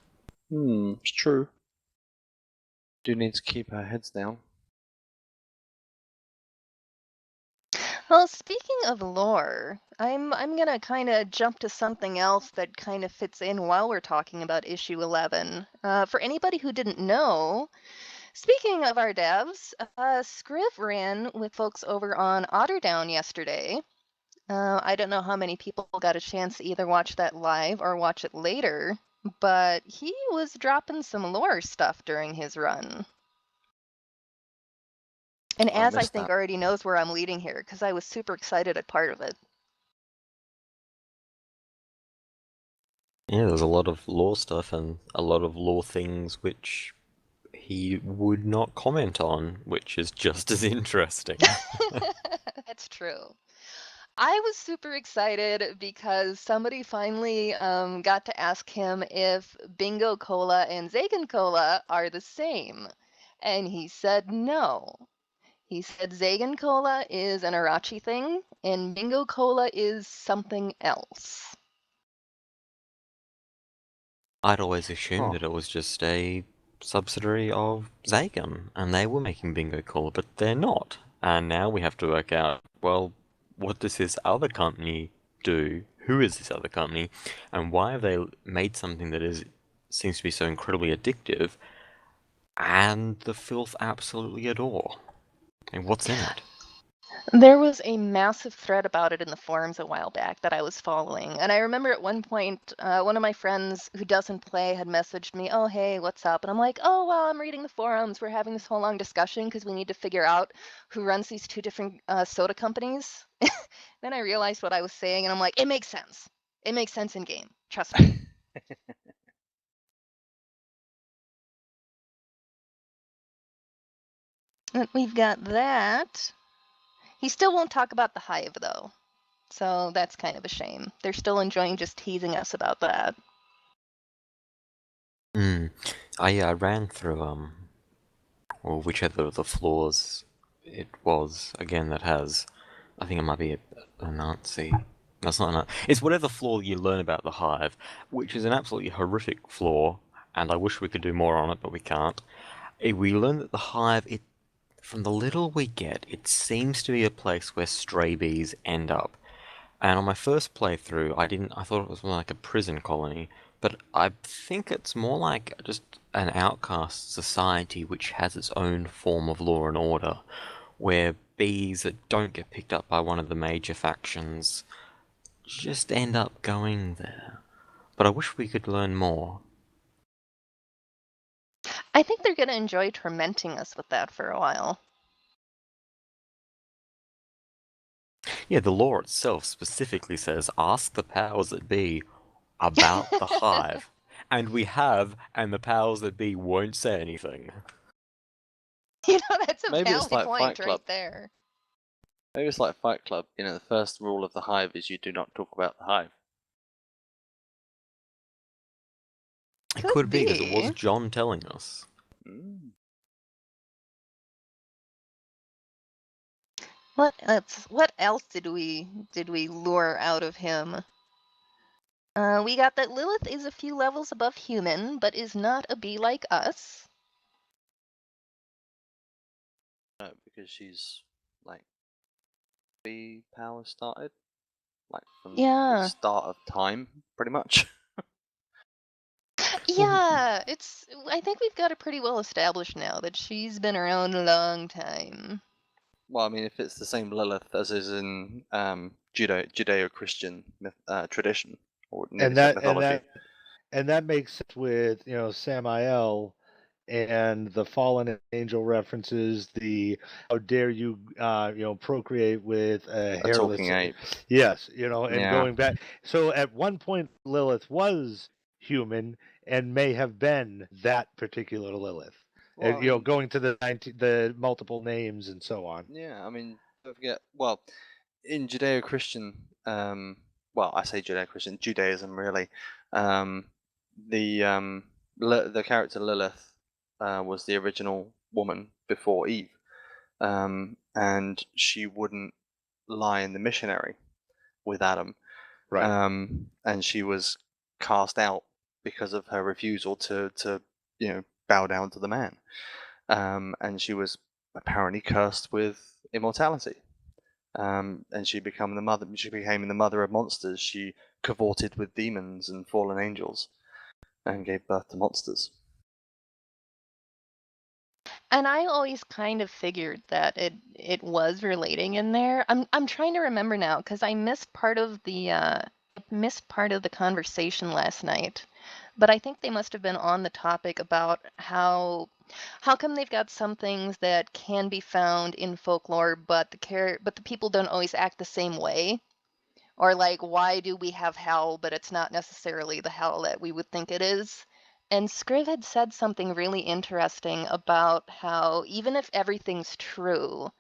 It's true. Do need to keep our heads down. Well, speaking of lore, I'm gonna kind of jump to something else that kind of fits in while we're talking about issue 11. For anybody who didn't know, speaking of our devs, Scriv ran with folks over on Otterdown yesterday. I don't know how many people got a chance to either watch that live or watch it later, but he was dropping some lore stuff during his run. And I as I missed think that. already knows where I'm leading here, because I was super excited at part of it. Yeah, there's a lot of lore stuff and a lot of lore things which he would not comment on, which is just as interesting. That's true. I was super excited because somebody finally got to ask him if Bingo Cola and Zagan Cola are the same. And he said no. He said Zagan Cola is an Arachi thing, and Bingo Cola is something else. I'd always assumed that it was just a subsidiary of Zagan, and they were making Bingo Cola, but they're not. And now we have to work out, well, what does this other company do? Who is this other company? And why have they made something that seems to be so incredibly addictive, and the filth absolutely adore? And what's in it? There was a massive thread about it in the forums a while back that I was following. And I remember at one point, one of my friends who doesn't play had messaged me, oh, hey, what's up? And I'm like, oh, well, I'm reading the forums. We're having this whole long discussion because we need to figure out who runs these two different soda companies. Then I realized what I was saying, and I'm like, it makes sense. It makes sense in game. Trust me. And we've got that. He still won't talk about the hive, though. So that's kind of a shame. They're still enjoying just teasing us about that. I ran through or whichever of the floors it was again that has. I think it might be a Nazi. That's not it's whatever floor you learn about the hive, which is an absolutely horrific floor, and I wish we could do more on it, but we can't. We learn that the hive, from the little we get, it seems to be a place where stray bees end up. And on my first playthrough, I thought it was more like a prison colony, but I think it's more like just an outcast society which has its own form of law and order, where bees that don't get picked up by one of the major factions just end up going there. But I wish we could learn more. I think they're going to enjoy tormenting us with that for a while. Yeah, the law itself specifically says, ask the powers that be about the hive. And we have, and the powers that be won't say anything. You know, that's a Maybe it's valid like point Fight Club. right there. Maybe it's like Fight Club. You know, the first rule of the hive is you do not talk about the hive. It Could could be, because it was be. John telling us. What else did we lure out of him? We got that Lilith is a few levels above human, but is not a bee like us. No, because she's like bee power started, like from the start of time, pretty much. Yeah, I think we've got it pretty well established now that she's been around a long time. Well, I mean, if it's the same Lilith as is in Judeo-Christian tradition or mythology, and that makes sense with Samael and the fallen angel references. The how dare you procreate with a hairless talking ape. Yes, and Yeah. going back. So at one point Lilith was human and may have been that particular Lilith. Well, And, going to the multiple names and so on. Yeah, I mean, don't forget. Well, in Judeo-Christian, well, I say Judeo-Christian, Judaism really. The character Lilith was the original woman before Eve, and she wouldn't lie in the missionary with Adam, Right. and she was cast out because of her refusal to bow down to the man, and she was apparently cursed with immortality. And she became the mother of monsters. She cavorted with demons and fallen angels, and gave birth to monsters. And I always kind of figured that it was relating in there. I'm trying to remember now because I missed part of the conversation last night. But I think they must have been on the topic about how come they've got some things that can be found in folklore, but the people don't always act the same way. Or like, why do we have hell, but it's not necessarily the hell that we would think it is? And Scriv had said something really interesting about how even if everything's true,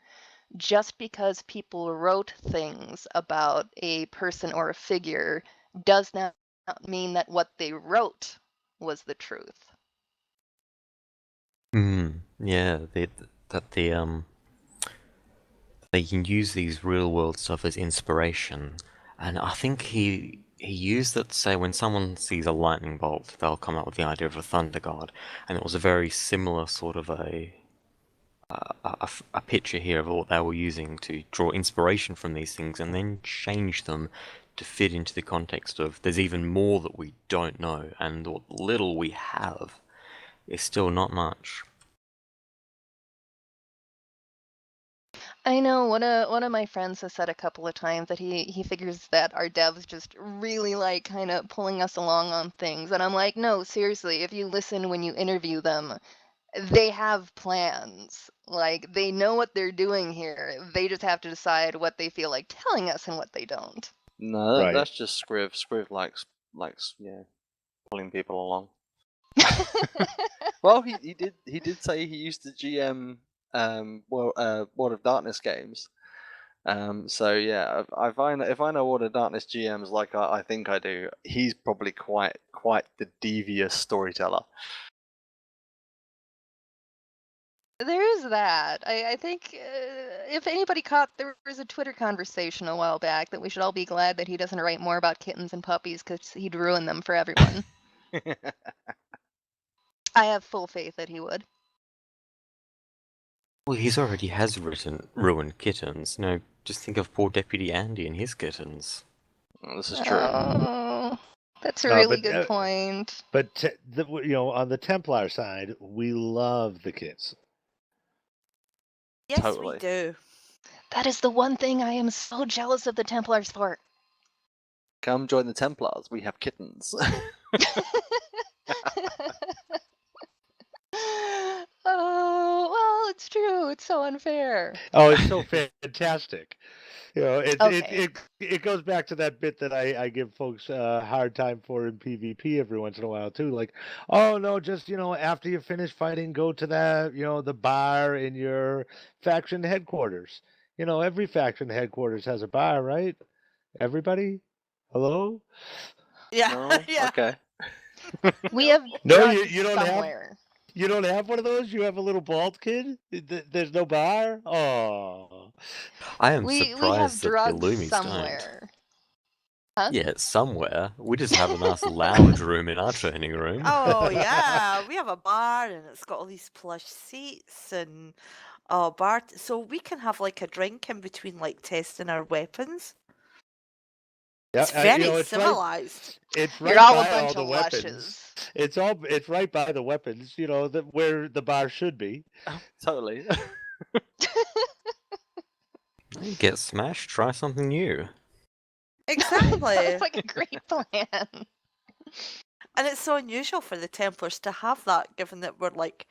just because people wrote things about a person or a figure does not mean that what they wrote was the truth. Yeah, they can use these real world stuff as inspiration, and I think he he used it to say when someone sees a lightning bolt, they'll come up with the idea of a thunder god, and it was a very similar sort of a picture here of what they were using to draw inspiration from these things and then change them to fit into the context of there's even more that we don't know, and what little we have is still not much. I know one of my friends has said a couple of times that he figures that our devs just really like kind of pulling us along on things, and I'm like, no, seriously, if you listen when you interview them, they have plans. Like, they know what they're doing here. They just have to decide what they feel like telling us and what they don't. No, Right. that's just Scriv. Scriv likes pulling people along. Well, he did say he used to GM World of Darkness games. So yeah, if I know World of Darkness GMs like I think I do, he's probably quite the devious storyteller. There is that. I think if anybody caught, there was a Twitter conversation a while back that we should all be glad that he doesn't write more about kittens and puppies because he'd ruin them for everyone. I have full faith that he would. Well, he's already has ruined kittens. You know, just think of poor Deputy Andy and his kittens. This is true. Oh, that's a No, really but, good point. But on the Templar side, we love the kids. Yes, Totally. we do. That is the one thing I am so jealous of the Templars for. Come join the Templars. We have kittens. Oh, well, it's true. It's so unfair. Oh, it's so fantastic. Okay. It goes back to that bit that I give folks a hard time for in PvP every once in a while too. Like, oh no, just after you finish fighting, go to that the bar in your faction headquarters. Every faction headquarters has a bar, right? Everybody, hello. Yeah, No? yeah. Okay. We have No, drugs you don't have. somewhere. You don't have one of those? You have a little bald kid? There's no bar? Oh. I am We have surprised that the drugs Illumis don't. somewhere. Huh? Yeah, somewhere. We just have a nice lounge room in our training room. Oh yeah, we have a bar and it's got all these plush seats and bar, so we can have like a drink in between like testing our weapons. Yeah, It's very it's right. civilized. It's right You're all a by bunch all of the weapons. lushes. It's right by the weapons. Where the bar should be. Oh, totally. You get smashed, try something new. Exactly. Sounds like a great plan. And it's so unusual for the Templars to have that, given that we're like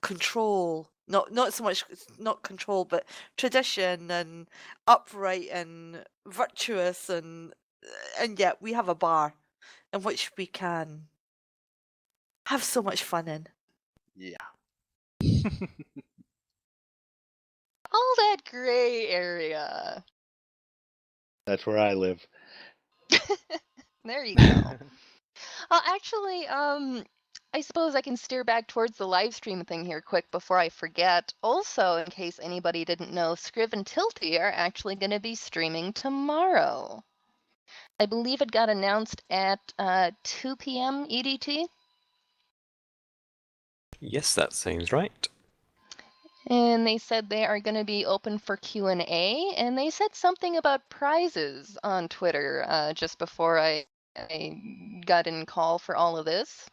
control, not so much not control, but tradition and upright and virtuous, and yet we have a bar in which we can have so much fun in. Yeah. All that gray area. That's where I live. There you go. Actually, I suppose I can steer back towards the live stream thing here quick before I forget. Also, in case anybody didn't know, Scriv and Tilty are actually going to be streaming tomorrow. I believe it got announced at 2 p.m. EDT. Yes, that seems right. And they said they are going to be open for Q&A, and they said something about prizes on Twitter just before I got in call for all of this.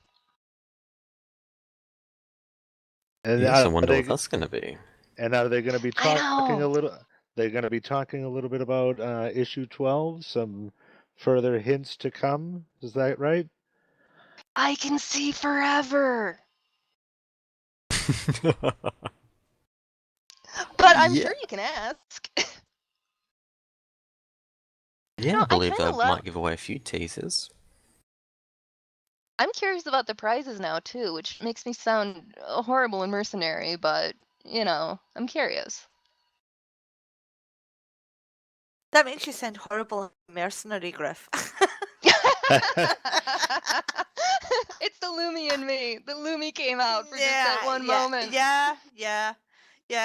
And Yes, I are wonder they, what that's going to be. and are they going to be I talking a know. little? They're going to be talking a little bit about issue 12. Some further hints to come. Is that right? I can see forever. But I'm Yeah. sure you can ask. Yeah, No, I I believe kinda they love- might give away a few teasers. I'm curious about the prizes now, too, which makes me sound horrible and mercenary, but, I'm curious. That makes you sound horrible and mercenary, Griff. It's the Lumi in me. The Lumi came out for just that one moment. Yeah.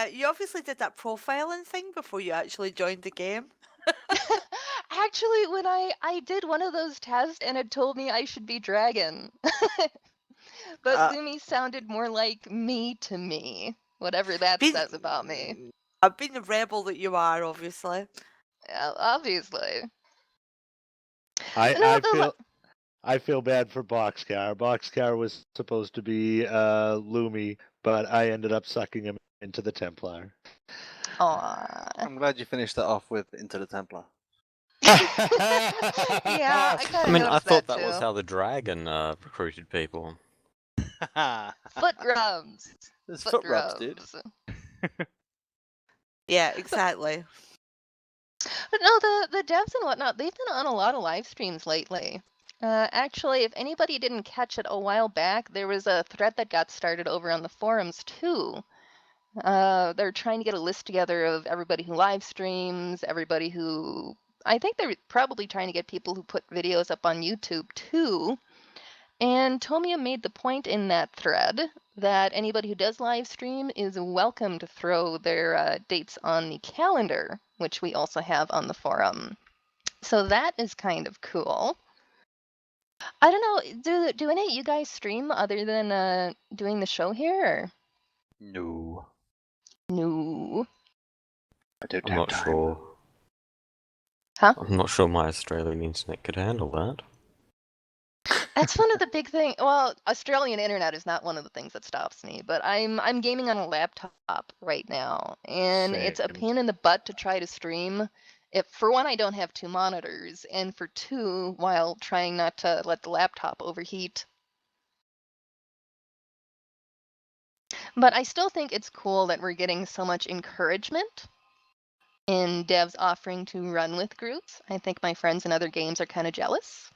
You obviously did that profiling thing before you actually joined the game. Actually, when I did one of those tests and it told me I should be dragon. But Uh, Lumi sounded more like me to me, whatever that Being, says about me. I've been the rebel that you are, obviously. Obviously. I No, I feel I feel bad for Boxcar. Boxcar was supposed to be Lumi, but I ended up sucking him into the Templar. Aw. I'm glad you finished that off with Into the Templar. Yeah, I I kind of mean, I noticed thought that that was too. how the dragon recruited people. Foot rubs. There's Foot foot rubs, dude. rubs. Yeah, exactly. But no, the devs and whatnot, they've been on a lot of live streams lately. Actually, if anybody didn't catch it a while back, there was a thread that got started over on the forums too. They're trying to get a list together of everybody who live streams, everybody who... I think they're probably trying to get people who put videos up on YouTube too. And Tomia made the point in that thread that anybody who does live stream is welcome to throw their dates on the calendar, which we also have on the forum. So that is kind of cool. I don't know, do any of you guys stream other than doing the show here? Or? No. No. I don't I'm have not time. sure. Huh? I'm not sure my Australian internet could handle that. That's one of the big things. Well, Australian internet is not one of the things that stops me, but I'm gaming on a laptop right now, and it's a Same. pain in the butt to try to stream. If for one, I don't have two monitors, and for two, while trying not to let the laptop overheat. But I still think it's cool that we're getting so much encouragement in devs offering to run with groups. I think my friends in other games are kind of jealous.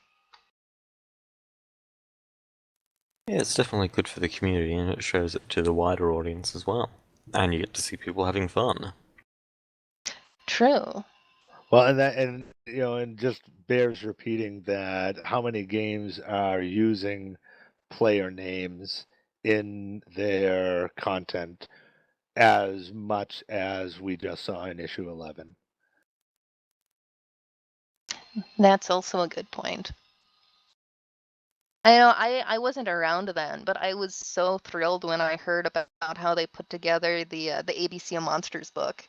Yeah, it's definitely good for the community, and it shows it to the wider audience as well. And you get to see people having fun. True. Well, and just bears repeating that how many games are using player names in their content as much as we just saw in issue 11. That's also a good point. I know I wasn't around then, but I was so thrilled when I heard about how they put together the ABC of Monsters book.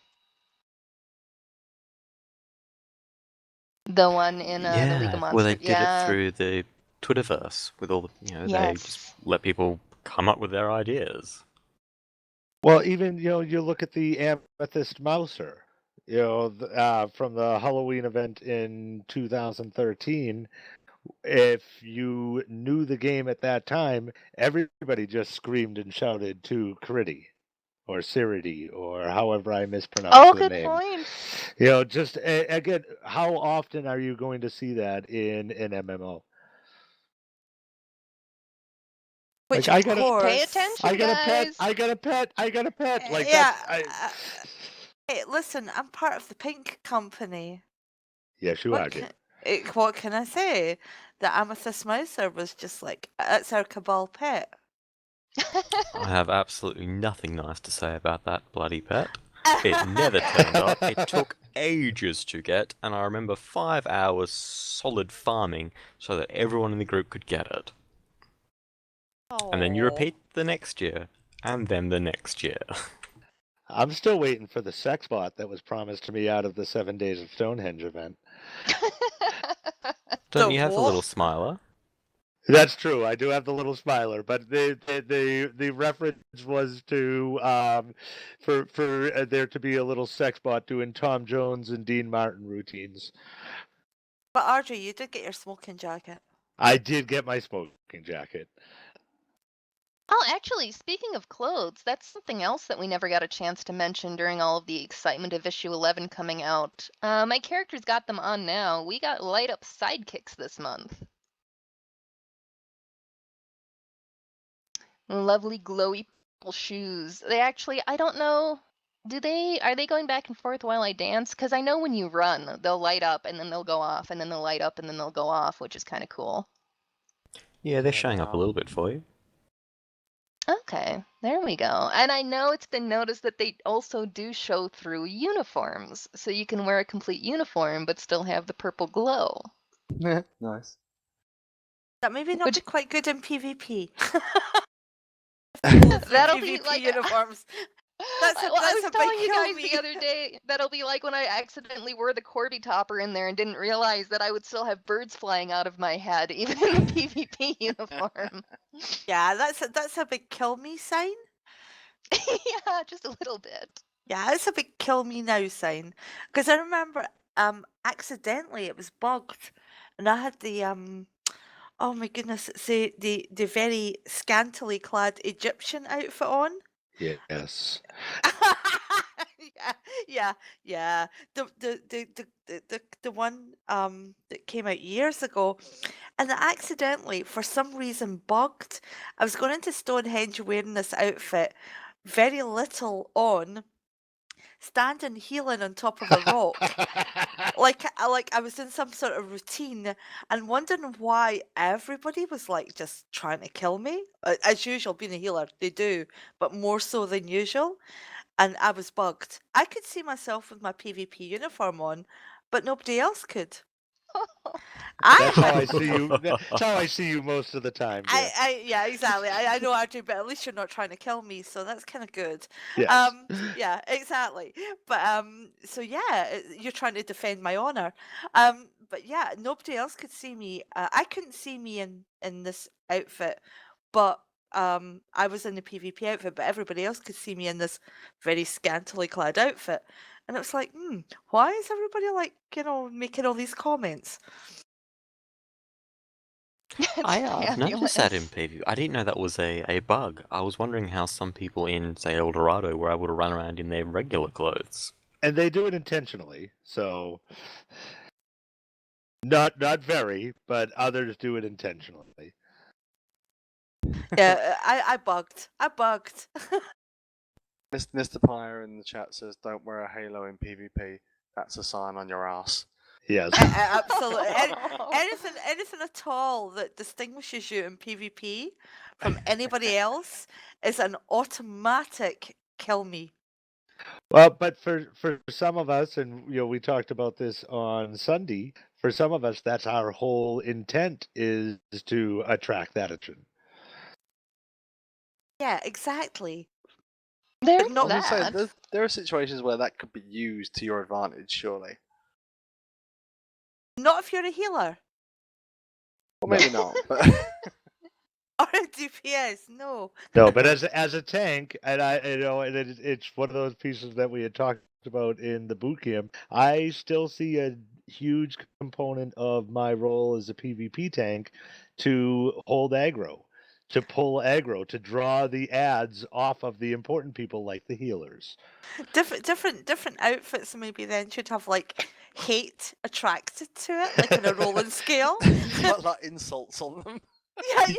The one in the League of well, they Monsters. did it through the Twitterverse with all the, they just Yes. let people come up with their ideas. Well, even you look at the Amethyst Mouser, from the Halloween event in 2013. If you knew the game at that time, everybody just screamed and shouted to Critty or Ciridy or however I mispronounce Oh, the good name. point. Just again, how often are you going to see that in an MMO? Which, Like, of course, Pay attention, I got a pet. guys. I got a pet. I got a pet. Like yeah. that's. Hey, listen, I'm part of the Pink Company. Yes, you are. What can I say? The Amethyst Mouser was just like, it's our Cabal pet. I have absolutely nothing nice to say about that bloody pet. It never turned up. It took ages to get, and I remember 5 hours solid farming so that everyone in the group could get it. And then you repeat the next year, and then the next year. I'm still waiting for the sex bot that was promised to me out of the 7 Days of Stonehenge event. Don't you have the little smiler? That's true. I do have the little smiler, but the reference was to for there to be a little sex bot doing Tom Jones and Dean Martin routines. But Audrey, you did get your smoking jacket. I did get my smoking jacket. Oh, actually, speaking of clothes, that's something else that we never got a chance to mention during all of the excitement of issue 11 coming out. My character's got them on now. We got light up sidekicks this month. Lovely glowy purple shoes. They actually, I don't know, are they going back and forth while I dance? Because I know when you run, they'll light up and then they'll go off and then they'll light up and then they'll go off, which is kind of cool. Yeah, they're showing up a little bit for you. Okay, there we go. And I know it's been noticed that they also do show through uniforms, so you can wear a complete uniform but still have the purple glow. Nice. That maybe not Which be quite good in PvP. that'll be PvP like uniforms. That's a, well, I that's was a telling big you kill guys me. the other day that'll be like when I accidentally wore the Corby topper in there and didn't realize that I would still have birds flying out of my head even in the PvP uniform. Yeah, that's a big kill me sign. Yeah, just a little bit. Yeah, it's a big kill me now sign. Because I remember accidentally it was bugged and I had the oh my goodness, it's the very scantily clad Egyptian outfit on. Yes. Yeah, yeah, yeah. The one that came out years ago, and it accidentally, for some reason, bugged. I was going into Stonehenge wearing this outfit, very little on, standing healing on top of a rock. Like I was in some sort of routine and wondering why everybody was like just trying to kill me. As usual, being a healer, they do, but more so than usual. And I was bugged. I could see myself with my PvP uniform on, but nobody else could. I That's how I had see you. That's how I see you most of the time, Griff. yeah, exactly. I know I do, but at least you're not trying to kill me, so that's kind of good. Yes. Yeah, exactly. But so yeah, you're trying to defend my honor. But yeah, nobody else could see me. I couldn't see me in this outfit, but I was in the PvP outfit, but everybody else could see me in this very scantily clad outfit, and it was like, why is everybody like making all these comments? I've noticed that in Fabulous. PvP. I didn't know that was a bug. I was wondering how some people in, say, El Dorado were able to run around in their regular clothes. And they do it intentionally, so not very, but others do it intentionally. Yeah, I bugged. I bugged. Mr. Pyre in the chat says, "Don't wear a halo in PvP. That's a sign on your ass." Yes. Absolutely. Anything at all that distinguishes you in PvP from anybody else is an automatic kill me. Well, but for some of us, and we talked about this on Sunday. For some of us, that's our whole intent is to attract that attention. Yeah, exactly. There's not- I was gonna that. say, there are situations where that could be used to your advantage, surely. Not if you're a healer Well, maybe not, but or a DPS. No. No, but as a tank, and it's one of those pieces that we had talked about in the boot camp. I still see a huge component of my role as a PvP tank to hold aggro, to pull aggro, to draw the ads off of the important people like the healers. Different outfits maybe then should have like hate attracted to it, like in a rolling scale. got like insults on them.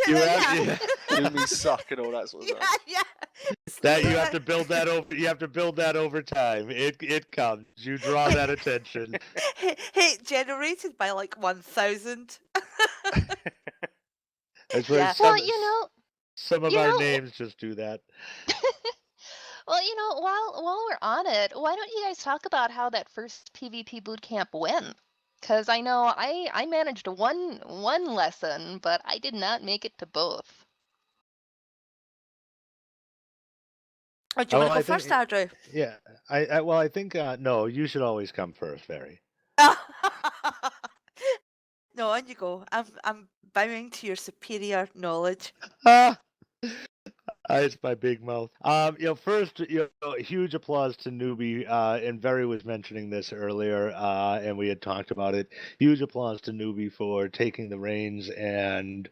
Yeah. Do me suck and all that sort of stuff. Yeah. That you have to build that over. You have to build that over time. It comes. You draw that attention. Hate generated by like 1,000. That's Yeah. right. Well, Some of our names just do that. Well, while we're on it, why don't you guys talk about how that first PvP bootcamp went? Because I know I managed one lesson, but I did not make it to both. Oh, do you want to I go first, think- Andrew? Yeah. I think no. You should always come first, Barry. No, on you go. I'm bowing to your superior knowledge. It's my big mouth. First, huge applause to Newbie. And Barry was mentioning this earlier, and we had talked about it. Huge applause to Newbie for taking the reins and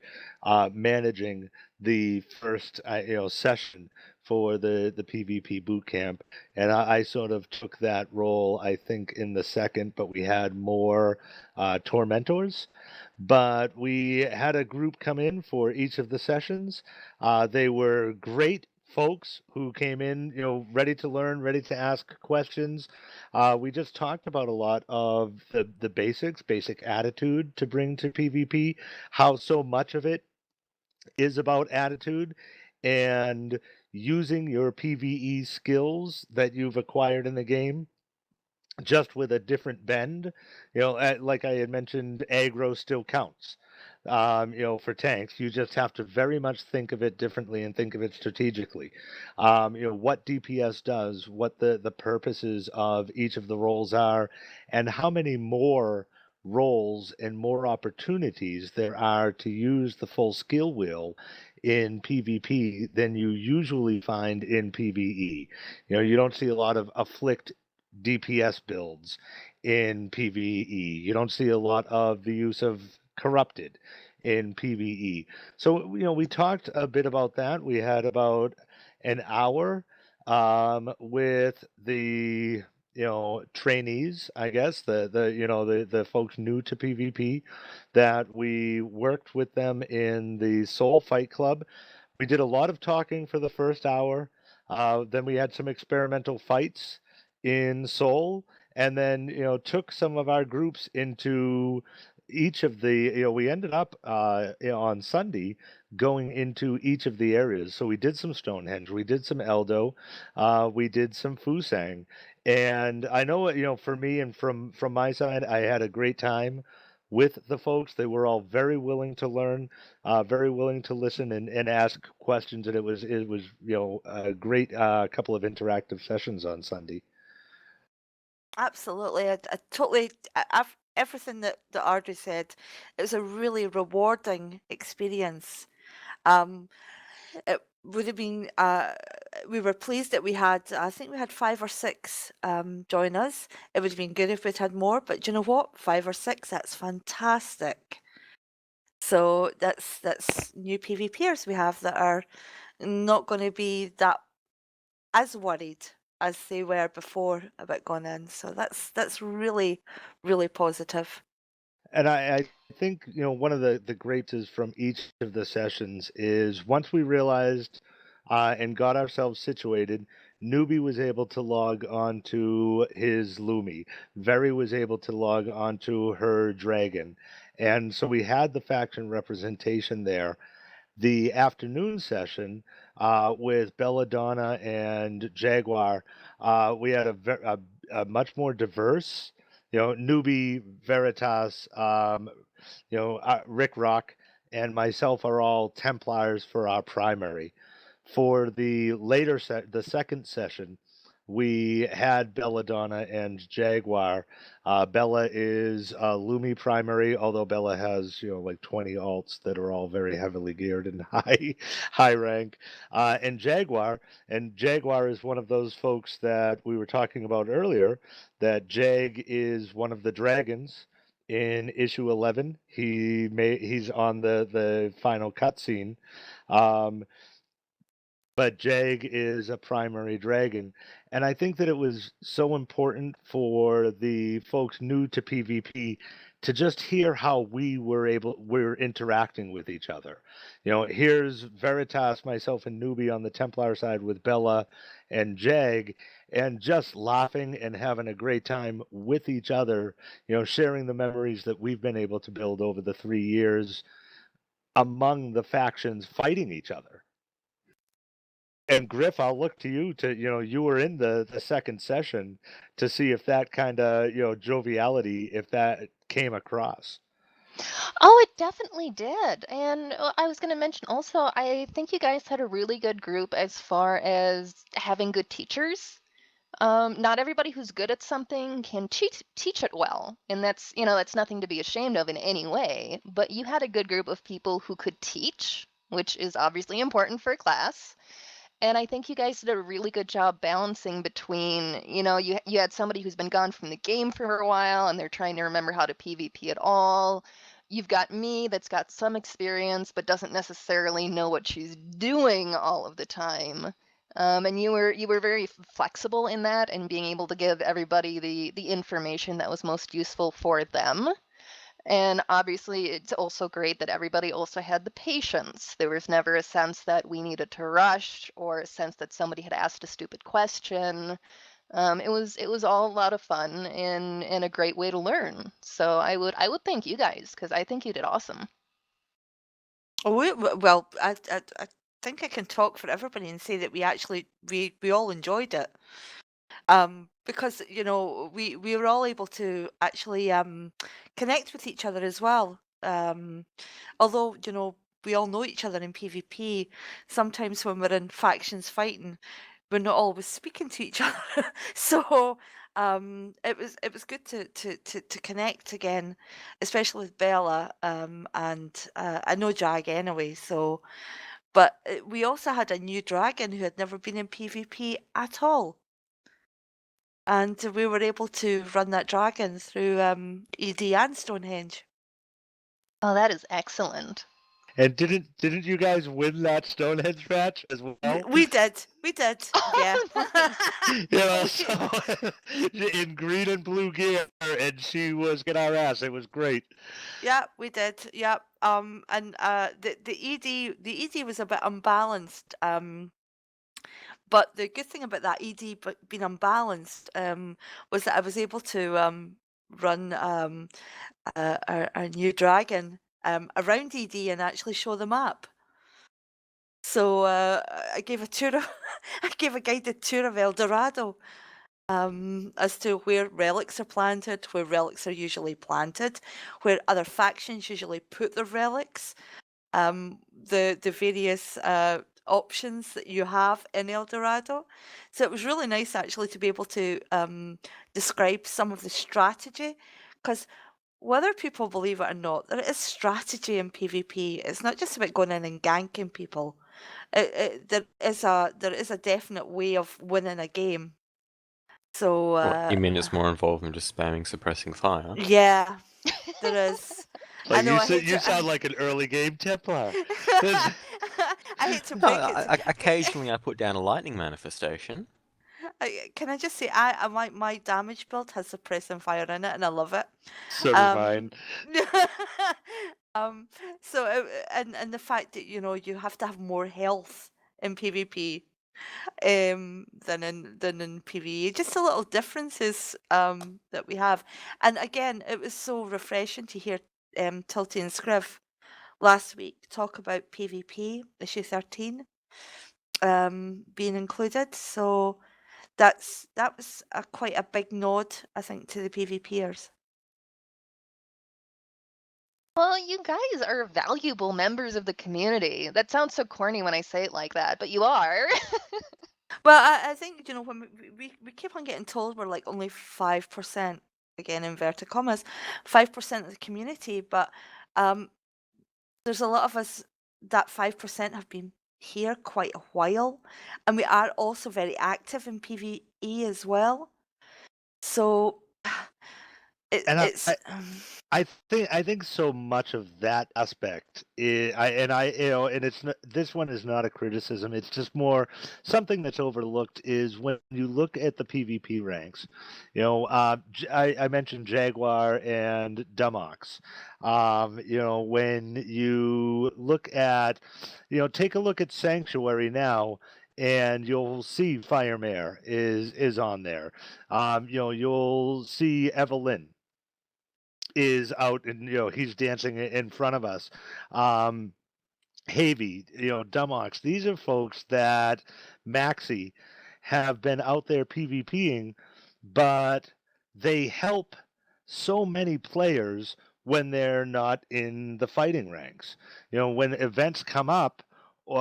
managing the first, session for the PvP boot camp. And I sort of took that role, I think, in the second, but we had more tormentors. But we had a group come in for each of the sessions. They were great folks who came in, ready to learn, ready to ask questions. We just talked about a lot of the basic attitude to bring to PvP, how so much of it is about attitude. and using your PvE skills that you've acquired in the game just with a different bend. Like I had mentioned, aggro still counts. For tanks, you just have to very much think of it differently and think of it strategically. What DPS does, what the purposes of each of the roles are, and how many more roles and more opportunities there are to use the full skill wheel in PvP than you usually find in PvE. You don't see a lot of afflict DPS builds in PvE. You don't see a lot of the use of corrupted in PvE. So, we talked a bit about that. We had about an hour with the trainees, I guess, the folks new to PvP, that we worked with them in the Soul Fight Club. We did a lot of talking for the first hour. Then we had some experimental fights in Seoul, and then took some of our groups into each of the we ended up on Sunday going into each of the areas. So we did some Stonehenge, we did some Eldo, we did some Fusang, and I know for me and from my side, I had a great time with the folks. They were all very willing to learn, very willing to listen and ask questions, and it was a great couple of interactive sessions on Sunday. Absolutely. I totally, everything that Audrey said, it was a really rewarding experience. It would have been, we were pleased that I think we had 5 or 6 join us. It would have been good if we'd had more, but do you know what? 5 or 6, that's fantastic. So that's new PvPers we have that are not going to be that as worried as they were before about going in. So that's really, really positive. And I think one of the greats is from each of the sessions is once we realized and got ourselves situated, Newbie was able to log on to his Lumi. Very was able to log on to her Dragon. And so we had the faction representation there. The afternoon session with Belladonna and Jaguar, we had a much more diverse, Newbie, Veritas, Rick Rock, and myself are all Templars for our primary. For the the second session, we had Belladonna and Jaguar. Bella is Lumi primary, although Bella has like 20 alts that are all very heavily geared and high rank. And Jaguar is one of those folks that we were talking about earlier. That Jag is one of the dragons in issue 11. He's on the final cutscene. Um, but Jag is a primary dragon. And I think that it was so important for the folks new to PvP to just hear how we're interacting with each other. Here's Veritas, myself, and Newbie on the Templar side with Bella and Jag, and just laughing and having a great time with each other, sharing the memories that we've been able to build over the 3 years among the factions fighting each other. And Griff, I'll look to you you were in the second session to see if that kind of, joviality, if that came across. Oh, it definitely did. And I was going to mention also, I think you guys had a really good group as far as having good teachers. Not everybody who's good at something can teach it well, and that's nothing to be ashamed of in any way. But you had a good group of people who could teach, which is obviously important for a class. And I think you guys did a really good job balancing between, you had somebody who's been gone from the game for a while and they're trying to remember how to PvP at all. You've got me that's got some experience but doesn't necessarily know what she's doing all of the time. And you were very flexible in that and being able to give everybody the information that was most useful for them. And obviously, it's also great that everybody also had the patience. There was never a sense that we needed to rush or a sense that somebody had asked a stupid question. It was all a lot of fun and a great way to learn. So I would thank you guys because I think you did awesome. Well, I think I can talk for everybody and say that we all enjoyed it. Because we were all able to actually connect with each other as well. Although we all know each other in PvP, sometimes when we're in factions fighting, we're not always speaking to each other. So it was good to connect again, especially with Bella, and I know Jag anyway. So, but we also had a new dragon who had never been in PvP at all. And we were able to run that dragon through ED and Stonehenge. Oh, that is excellent. And didn't you guys win that Stonehenge match as well? We did, yeah. You know, so in green and blue gear, and she was getting our ass. It was great. Yeah, we did. Yeah. And the ED was a bit unbalanced. But the good thing about that ED being unbalanced was that I was able to run our new dragon around ED and actually show the map. So I gave a tour of I gave a guided tour of El Dorado as to where relics are planted, where relics are usually planted, where other factions usually put their relics, the various options that you have in El Dorado. So it was really nice actually to be able to describe some of the strategy, because whether people believe it or not, there is strategy in PvP. It's not just about going in and ganking people. There is a definite way of winning a game. So What, you mean it's more involved than just spamming suppressing fire? yeah, there is. Like know, you sound like an early game Templar. I hate to No, break it. occasionally I put down a lightning manifestation. Can I just say, my damage build has suppressing fire in it, and I love it. So does mine. So and the fact that you have to have more health in PvP than in PvE, just the little differences that we have. And again, it was so refreshing to hear Tilty and Scriv last week talk about PvP issue 13 being included. So that was quite a big nod, I think, to the PvPers. Well, you guys are valuable members of the community. That sounds so corny when I say it like that, but you are. Well, I think when we keep on getting told we're like only 5%, again inverted commas, 5% of the community, but there's a lot of us that 5% have been here quite a while, and we are also very active in PvE as well. So it's. I think so much of that aspect and it's not, this one is not a criticism. It's just more something that's overlooked is when you look at the PvP ranks. I mentioned Jaguar and Dumox. When you look at, take a look at Sanctuary now, and you'll see Firemare is on there. You'll see Evelyn is out, and he's dancing in front of us. Havy, Dumox, these are folks that Maxi have been out there PvPing, but they help so many players when they're not in the fighting ranks. When events come up, a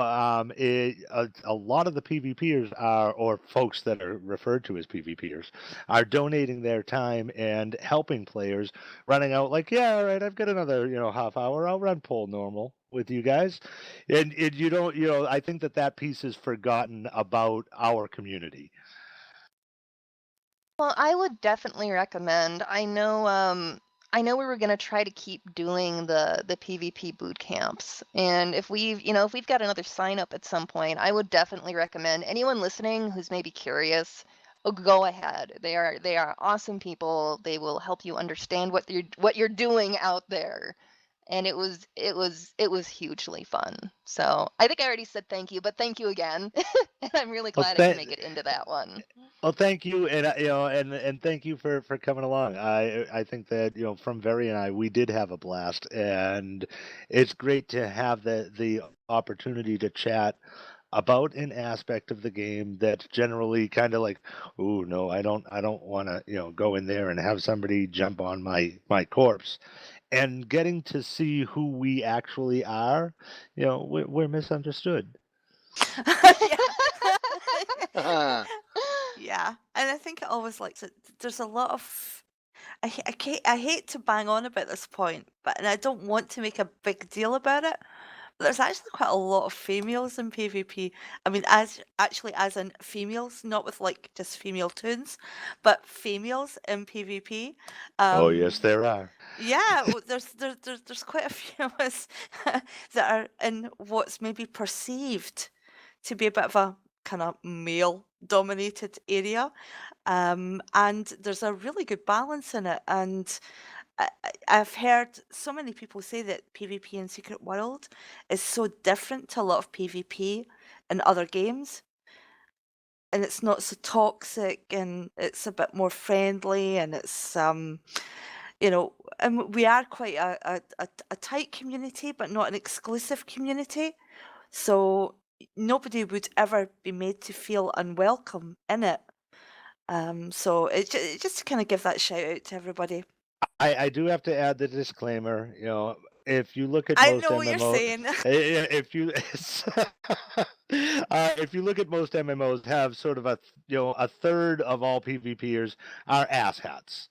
lot of the PvPers or folks that are referred to as PvPers, are donating their time and helping players, running out like, yeah, all right, I've got another, half hour. I'll run pole normal with you guys. And you don't, I think that piece is forgotten about our community. Well, I would definitely recommend. I know we were going to try to keep doing the PvP boot camps. And if we've got another sign up at some point, I would definitely recommend anyone listening who's maybe curious, go ahead. They are awesome people. They will help you understand what you're doing out there. and it was hugely fun. So I think I already said thank you, but thank you again. And I'm really Well, glad I could make it into that one. well, thank you, and and thank you for coming along. I think that from Very and I, we did have a blast, and it's great to have the opportunity to chat about an aspect of the game that's generally kind of like, oh no, I don't want to go in there and have somebody jump on my corpse, and getting to see who we actually are. We're misunderstood. Yeah. Yeah, and I think it always like there's a lot of I hate to bang on about this point, but and I don't want to make a big deal about it. But there's actually quite a lot of females in PvP. I mean, as in females, not with like just female tunes, but females in PvP. Oh yes, Um, there are. yeah, there's quite a few of us that are in what's maybe perceived to be a bit of a kind of male dominated area. And there's a really good balance in it. And I've heard so many people say that PvP in Secret World is so different to a lot of PvP in other games. And it's not so toxic and it's a bit more friendly and it's and we are quite a tight community, but not an exclusive community. So nobody would ever be made to feel unwelcome in it. So just to kind of give that shout out to everybody. I do have to add the disclaimer. If you look at I most know what you're MMO, saying. if you look at most MMOs, have sort of a third of all PvPers are asshats.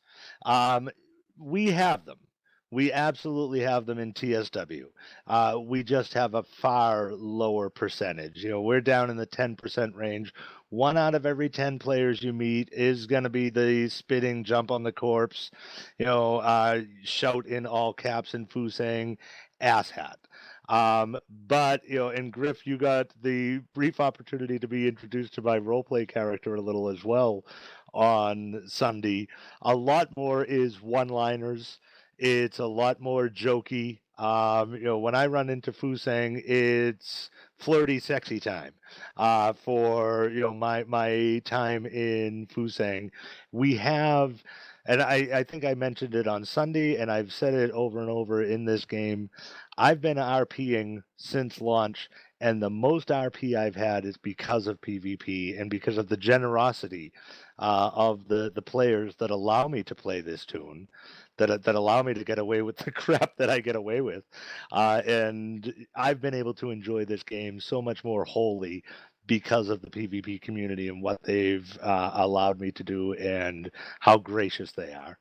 We have them. We absolutely have them in TSW. We just have a far lower percentage. We're down in the 10% range. 1 out of every 10 players you meet is going to be the spitting, jump on the corpse, shout in all caps and Fusang asshat. But in Griff, you got the brief opportunity to be introduced to my roleplay character a little as well on Sunday. A lot more is one-liners. It's a lot more jokey. When I run into Fusang, it's flirty, sexy time. For my time in Fusang, we have, and I think I mentioned it on Sunday, and I've said it over and over in this game. I've been RPing since launch, and the most RP I've had is because of PvP and because of the generosity of the players that allow me to play this tune, that allow me to get away with the crap that I get away with, and I've been able to enjoy this game so much more wholly because of the PvP community and what they've allowed me to do and how gracious they are.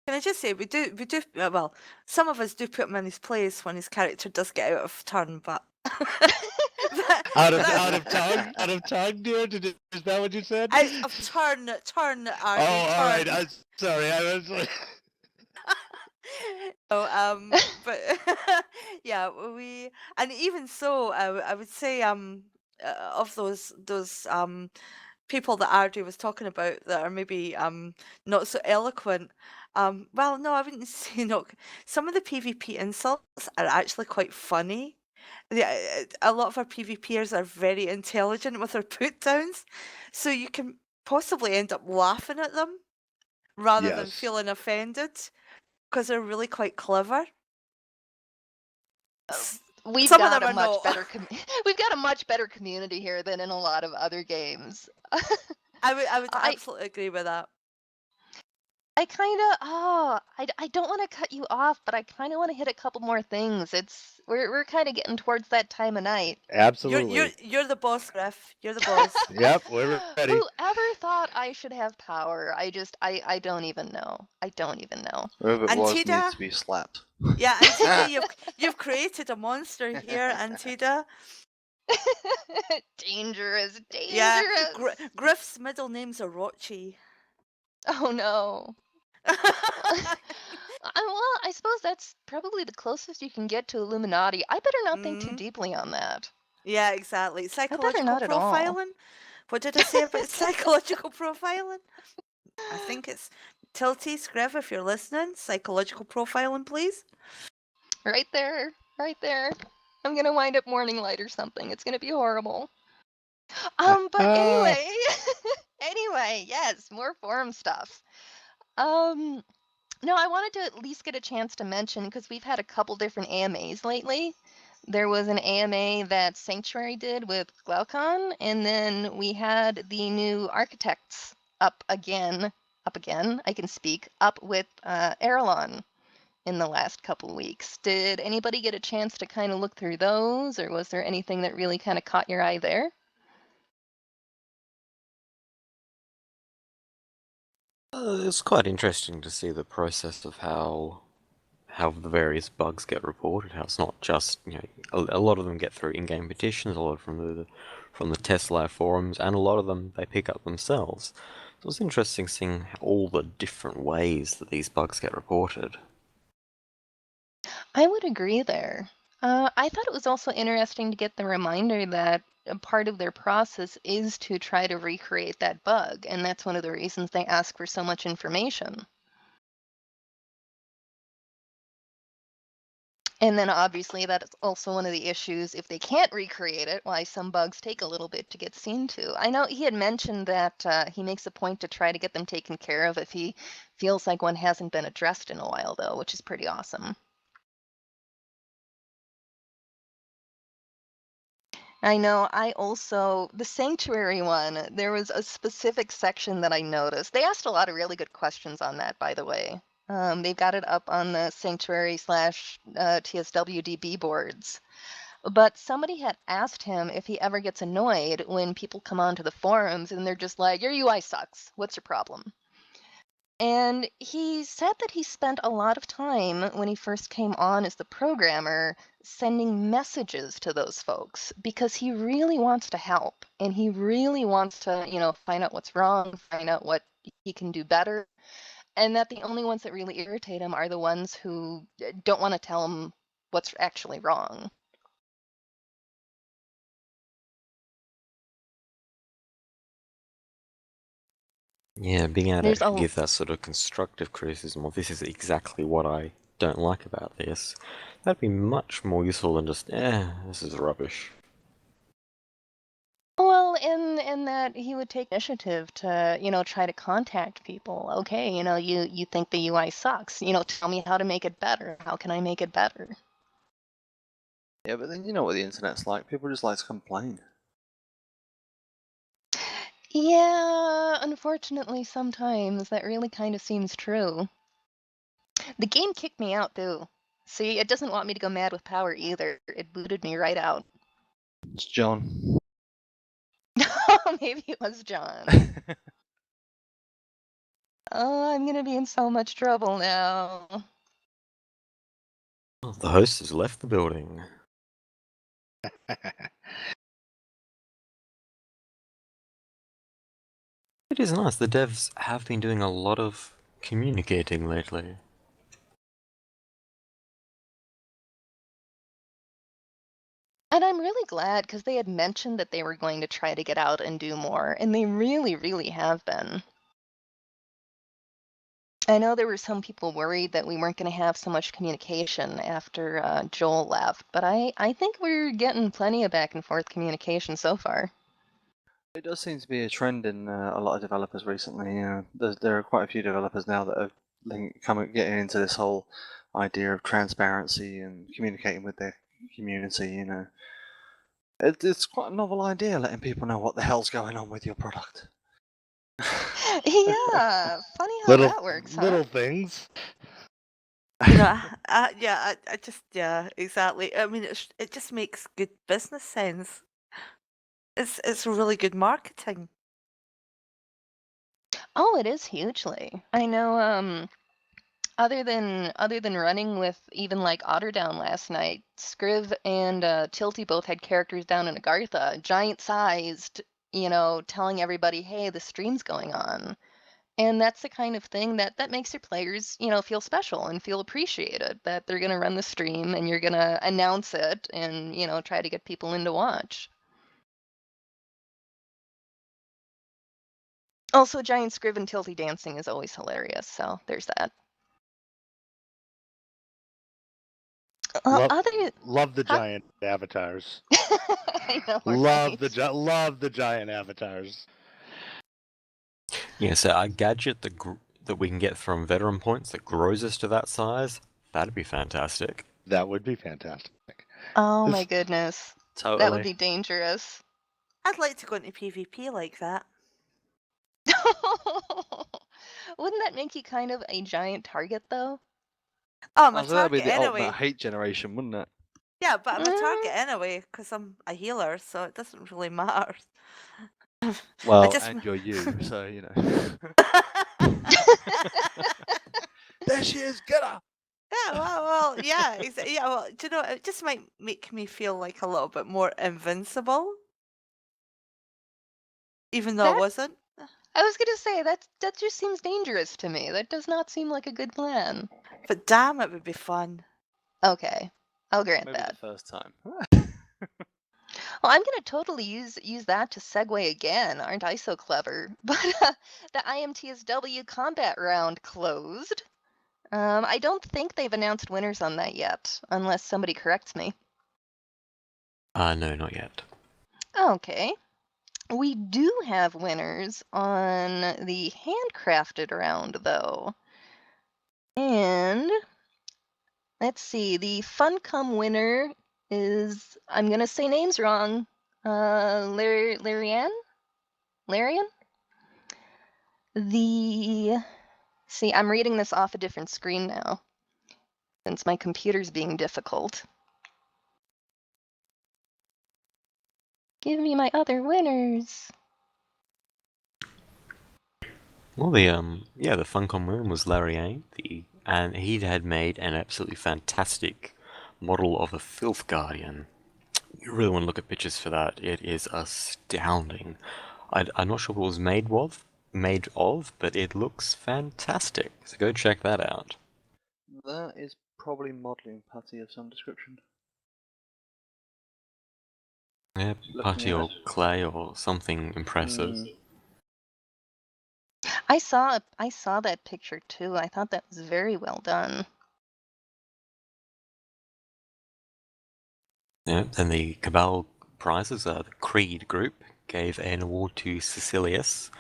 Can I just say we do well, some of us do put him in his place when his character does get out of turn, but Out of tongue, dear. Is that what you said? out of turn, Oh, all right. Sorry, I was like. So, but yeah, and even so, I would say of those people that Ardy was talking about that are maybe not so eloquent. Well, no, I wouldn't say no. Some of the PvP insults are actually quite funny. A lot of our PvPers are very intelligent with their put downs, so you can possibly end up laughing at them rather than Yes. feeling offended because they're really quite clever. We've Some of got them a are much not. better we've got a much better community here than in a lot of other games. I would I absolutely agree with that. I kind of I don't want to cut you off, but I kind of want to hit a couple more things. We're kind of getting towards that time of night. Absolutely. You're the boss, Griff. You're the boss. Yep, we're ready. Whoever thought I should have power? I don't even know. I don't even know. Whoever it was Antida? needs to be slapped. Yeah, Antida, you've created a monster here, Antida. Dangerous, dangerous. Yeah, Griff's middle name's Orochi. Oh no. Well, I suppose that's probably the closest you can get to Illuminati. I better not think too deeply on that. Yeah, exactly. Psychological not at all. profiling. What did I say about psychological profiling? I think it's Tilty, Scriv, if you're listening, psychological profiling, please. Right there, right there. I'm gonna wind up morning light or something. It's gonna be horrible. But anyway, anyway, yes, more forum stuff. No, I wanted to at least get a chance to mention because we've had a couple different AMAs lately. There was an AMA that Sanctuary did with Glaucon, and then we had the new Architects up again. I can speak up with Erelon in the last couple weeks. Did anybody get a chance to kind of look through those, or was there anything that really kind of caught your eye there? It's quite interesting to see the process of how the various bugs get reported. How it's not just a lot of them get through in-game petitions, a lot from the test lab forums, and a lot of them they pick up themselves. So it's interesting seeing all the different ways that these bugs get reported. I would agree there. I thought it was also interesting to get the reminder that a part of their process is to try to recreate that bug, and that's one of the reasons they ask for so much information. And then obviously that's also one of the issues if they can't recreate it, why some bugs take a little bit to get seen to. I know he had mentioned that he makes a point to try to get them taken care of if he feels like one hasn't been addressed in a while, though, which is pretty awesome. I know. The Sanctuary one, there was a specific section that I noticed. They asked a lot of really good questions on that, by the way. They've got it up on the Sanctuary / TSWDB boards. But somebody had asked him if he ever gets annoyed when people come onto the forums and they're just like, your UI sucks. What's your problem? And he said that he spent a lot of time when he first came on as the programmer sending messages to those folks because he really wants to help and he really wants to, find out what's wrong, find out what he can do better. And that the only ones that really irritate him are the ones who don't want to tell him what's actually wrong. Yeah, being able There's to a give that sort of constructive criticism, well, this is exactly what I don't like about this, that'd be much more useful than just, this is rubbish. Well, in that he would take initiative to, try to contact people. Okay, you think the UI sucks. Tell me how to make it better. How can I make it better? Yeah, but then you know what the internet's like. People just like to complain. Yeah, unfortunately, sometimes that really kind of seems true. The game kicked me out, too. See, it doesn't want me to go mad with power either. It booted me right out. It's John. Maybe it was John. Oh, I'm gonna be in so much trouble now. Oh, the host has left the building. It is nice, the devs have been doing a lot of communicating lately. And I'm really glad because they had mentioned that they were going to try to get out and do more, and they really, really have been. I know there were some people worried that we weren't going to have so much communication after Joel left, but I think we're getting plenty of back and forth communication so far. It does seem to be a trend in a lot of developers recently. There are quite a few developers now that are getting into this whole idea of transparency and communicating with their community. It's quite a novel idea, letting people know what the hell's going on with your product. Yeah, funny how little that works, huh? little things. Yeah, I just, yeah, exactly. I mean, it just makes good business sense. It's really good marketing. Oh, it is hugely. I know, other than running with even like Otterdown last night, Scriv and Tilty both had characters down in Agartha, giant sized, telling everybody, hey, the stream's going on. And that's the kind of thing that makes your players, feel special and feel appreciated, that they're gonna run the stream and you're gonna announce it and, try to get people in to watch. Also, Giant Scrib and Tilty dancing is always hilarious, so there's that. Love, Other, love the huh? giant avatars. I know, Love right? love the giant avatars. Yeah, so a gadget that we can get from veteran points that grows us to that size, that'd be fantastic. That would be fantastic. Oh my This- goodness. Totally. That would be dangerous. I'd like to go into PvP like that. Wouldn't that make you kind of a giant target, though? Oh, I'm a So that'd be target the anyway. ultimate hate generation, wouldn't it? Yeah, but I'm a target Mm. anyway because I'm a healer, so it doesn't really matter. Well, just and you're you, so you know. There she is, get her! Yeah, well, yeah, yeah. Well, do you know, it just might make me feel like a little bit more invincible, even though I That- wasn't. I was gonna say that just seems dangerous to me. That does not seem like a good plan. But damn, it would be fun. Okay, I'll grant Maybe that. the first time. Well, I'm gonna totally use that to segue again. Aren't I so clever? But the IMTSW combat round closed. I don't think they've announced winners on that yet, unless somebody corrects me. No, not yet. Okay. We do have winners on the handcrafted round, though. And let's see, the Funcom winner is, I'm gonna say names wrong, Larian? See, I'm reading this off a different screen now, since my computer's being difficult. Give me my other winners. Well, the Funcom winner was Larry A. And he had made an absolutely fantastic model of a Filth Guardian. You really want to look at pictures for that. It is astounding. I'm not sure what it was made of, but it looks fantastic. So go check that out. That is probably modelling putty of some description. Yeah, Looking putty at or it. clay or something impressive. I saw that picture too. I thought that was very well done. Yeah, and the Cabal prizes, the Creed group gave an award to Cecilius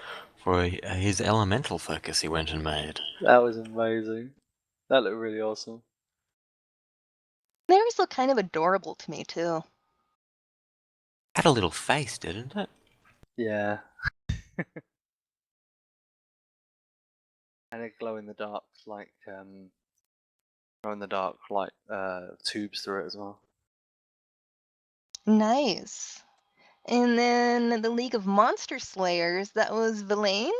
for his elemental focus he went and made. That was amazing. That looked really awesome. They always look kind of adorable to me too. Had a little face, didn't it? Yeah. And a glow in the dark, tubes through it as well. Nice. And then the League of Monster Slayers, that was Villain.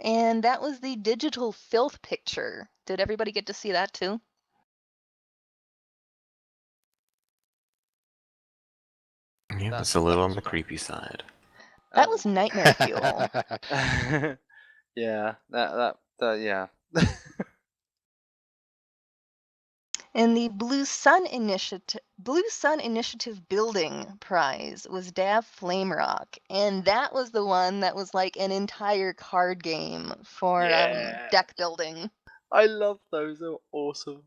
And that was the digital filth picture. Did everybody get to see that too? Yeah, that's a little on the creepy side. That was nightmare fuel. Yeah, yeah. And the Blue Sun Initiative Building Prize was Dav Flamerock, and that was the one that was like an entire card game for Yeah. deck building. I love those. They're awesome.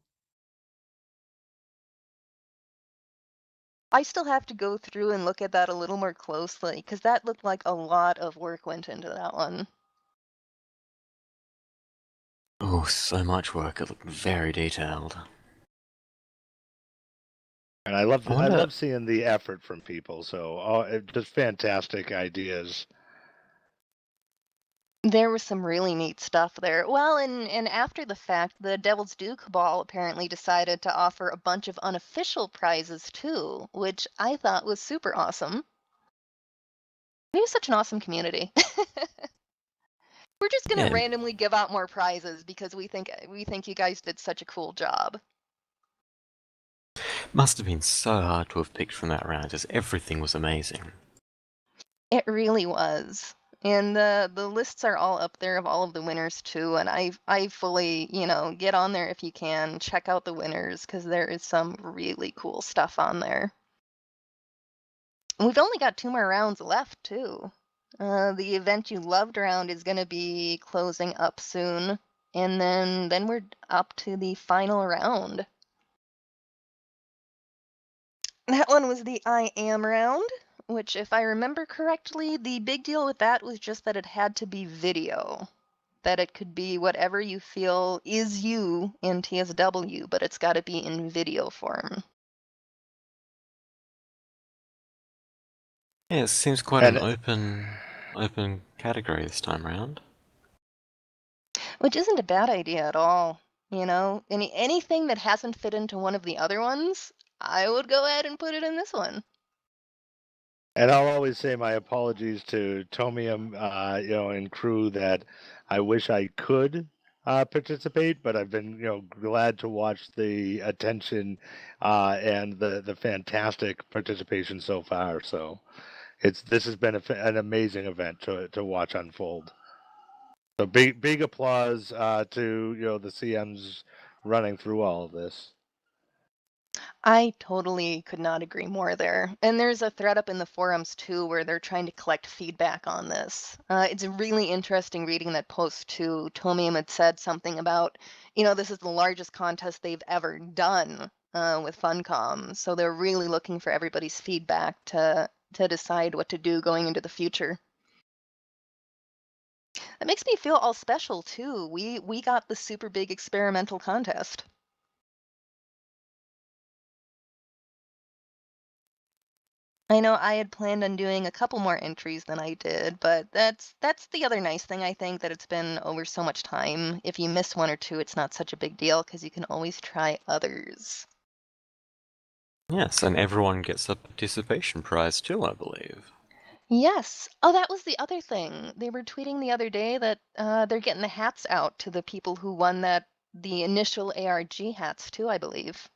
I still have to go through and look at that a little more closely because that looked like a lot of work went into that one. Oh, so much work. It looked very detailed. And I love I wonder- seeing the effort from people. So just fantastic ideas. There was some really neat stuff there. Well, and after the fact, the Devil's Due Cabal apparently decided to offer a bunch of unofficial prizes too, which I thought was super awesome. We have such an awesome community. We're just gonna Yeah. randomly give out more prizes because we think you guys did such a cool job. Must have been so hard to have picked from that round, as everything was amazing. It really was. And the lists are all up there of all of the winners too, and I fully, get on there if you can, check out the winners because there is some really cool stuff on there. And we've only got 2 more rounds left too. The event you loved round is going to be closing up soon, and then we're up to the final round. That one was the I am round, which, if I remember correctly, the big deal with that was just that it had to be video. That it could be whatever you feel is you in TSW, but it's got to be in video form. Yeah, it seems quite And an open category this time round. Which isn't a bad idea at all. You know, anything that hasn't fit into one of the other ones, I would go ahead and put it in this one. And I'll always say my apologies to Tomium, and crew that I wish I could participate, but I've been, glad to watch the attention and the fantastic participation so far. So this has been an amazing event to watch unfold. So big applause to the CMs running through all of this. I totally could not agree more there. And there's a thread up in the forums too where they're trying to collect feedback on this. It's really interesting reading that post too. Tomium had said something about, this is the largest contest they've ever done with Funcom. So they're really looking for everybody's feedback to decide what to do going into the future. It makes me feel all special too. We got the super big experimental contest. I know I had planned on doing a couple more entries than I did, but that's the other nice thing, I think, that it's been over so much time. If you miss one or two, it's not such a big deal because you can always try others. Yes, and everyone gets a participation prize too, I believe. Yes. Oh, that was the other thing. They were tweeting the other day that they're getting the hats out to the people who won the initial ARG hats too, I believe.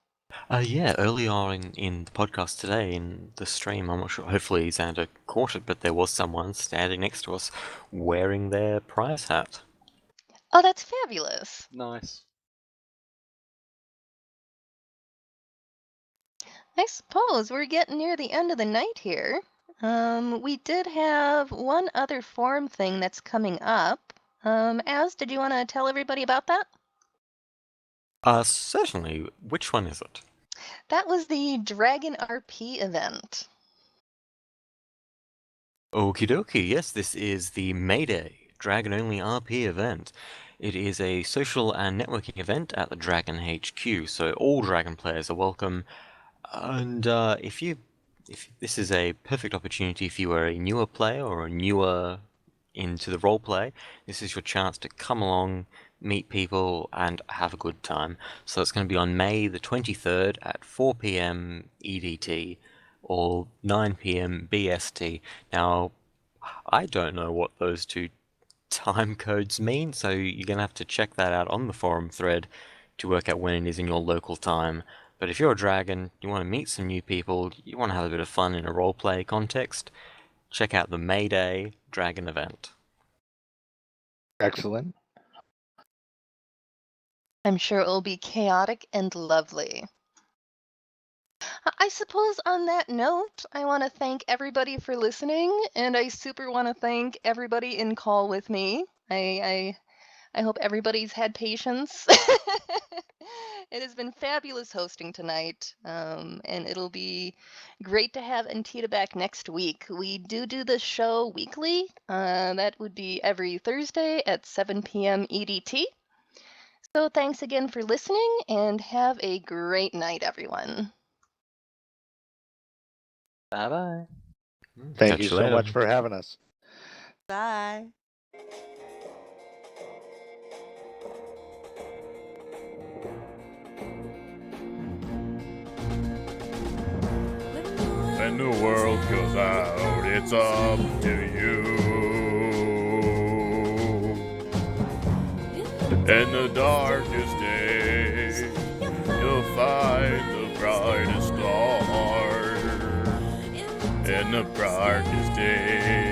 Yeah, earlier on in the podcast today, in the stream, I'm not sure, hopefully Xander caught it, but there was someone standing next to us wearing their prize hat. Oh, that's fabulous. Nice. I suppose we're getting near the end of the night here. We did have one other forum thing that's coming up. Az, did you want to tell everybody about that? Certainly. Which one is it? That was the Dragon RP event. Okie dokie, yes, this is the Mayday Dragon Only RP event. It is a social and networking event at the Dragon HQ, so all Dragon players are welcome. And if this is a perfect opportunity if you are a newer player or a newer into the roleplay, this is your chance to come along, meet people, and have a good time. So it's going to be on May the 23rd at 4 p.m. EDT or 9 p.m. BST. Now, I don't know what those two time codes mean, so you're going to have to check that out on the forum thread to work out when it is in your local time. But if you're a dragon, you want to meet some new people, you want to have a bit of fun in a roleplay context, check out the Mayday Dragon event. Excellent. I'm sure it will be chaotic and lovely. I suppose on that note, I want to thank everybody for listening, and I super want to thank everybody in call with me. I hope everybody's had patience. It has been fabulous hosting tonight, and it'll be great to have Antita back next week. We do this show weekly. That would be every Thursday at 7 p.m. EDT. So thanks again for listening, and have a great night, everyone. Bye-bye. Thank Catch you you so later. much for having us. Bye. When the world goes out, it's up to you. In the darkest day, you'll find the brightest star. In the brightest day.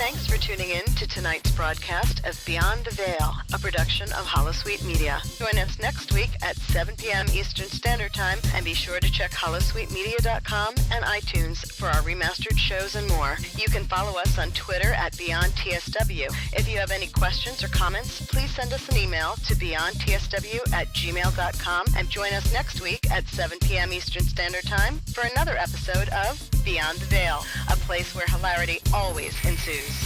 Thanks for tuning in to tonight's broadcast of Beyond the Veil, a production of Holosuite Media. Join us next week at 7 p.m. Eastern Standard Time, and be sure to check holosuitemedia.com and iTunes for our remastered shows and more. You can follow us on Twitter at BeyondTSW. If you have any questions or comments, please send us an email to beyondtsw@gmail.com, and join us next week at 7 p.m. Eastern Standard Time for another episode of Beyond the Veil, a place where hilarity always ensues.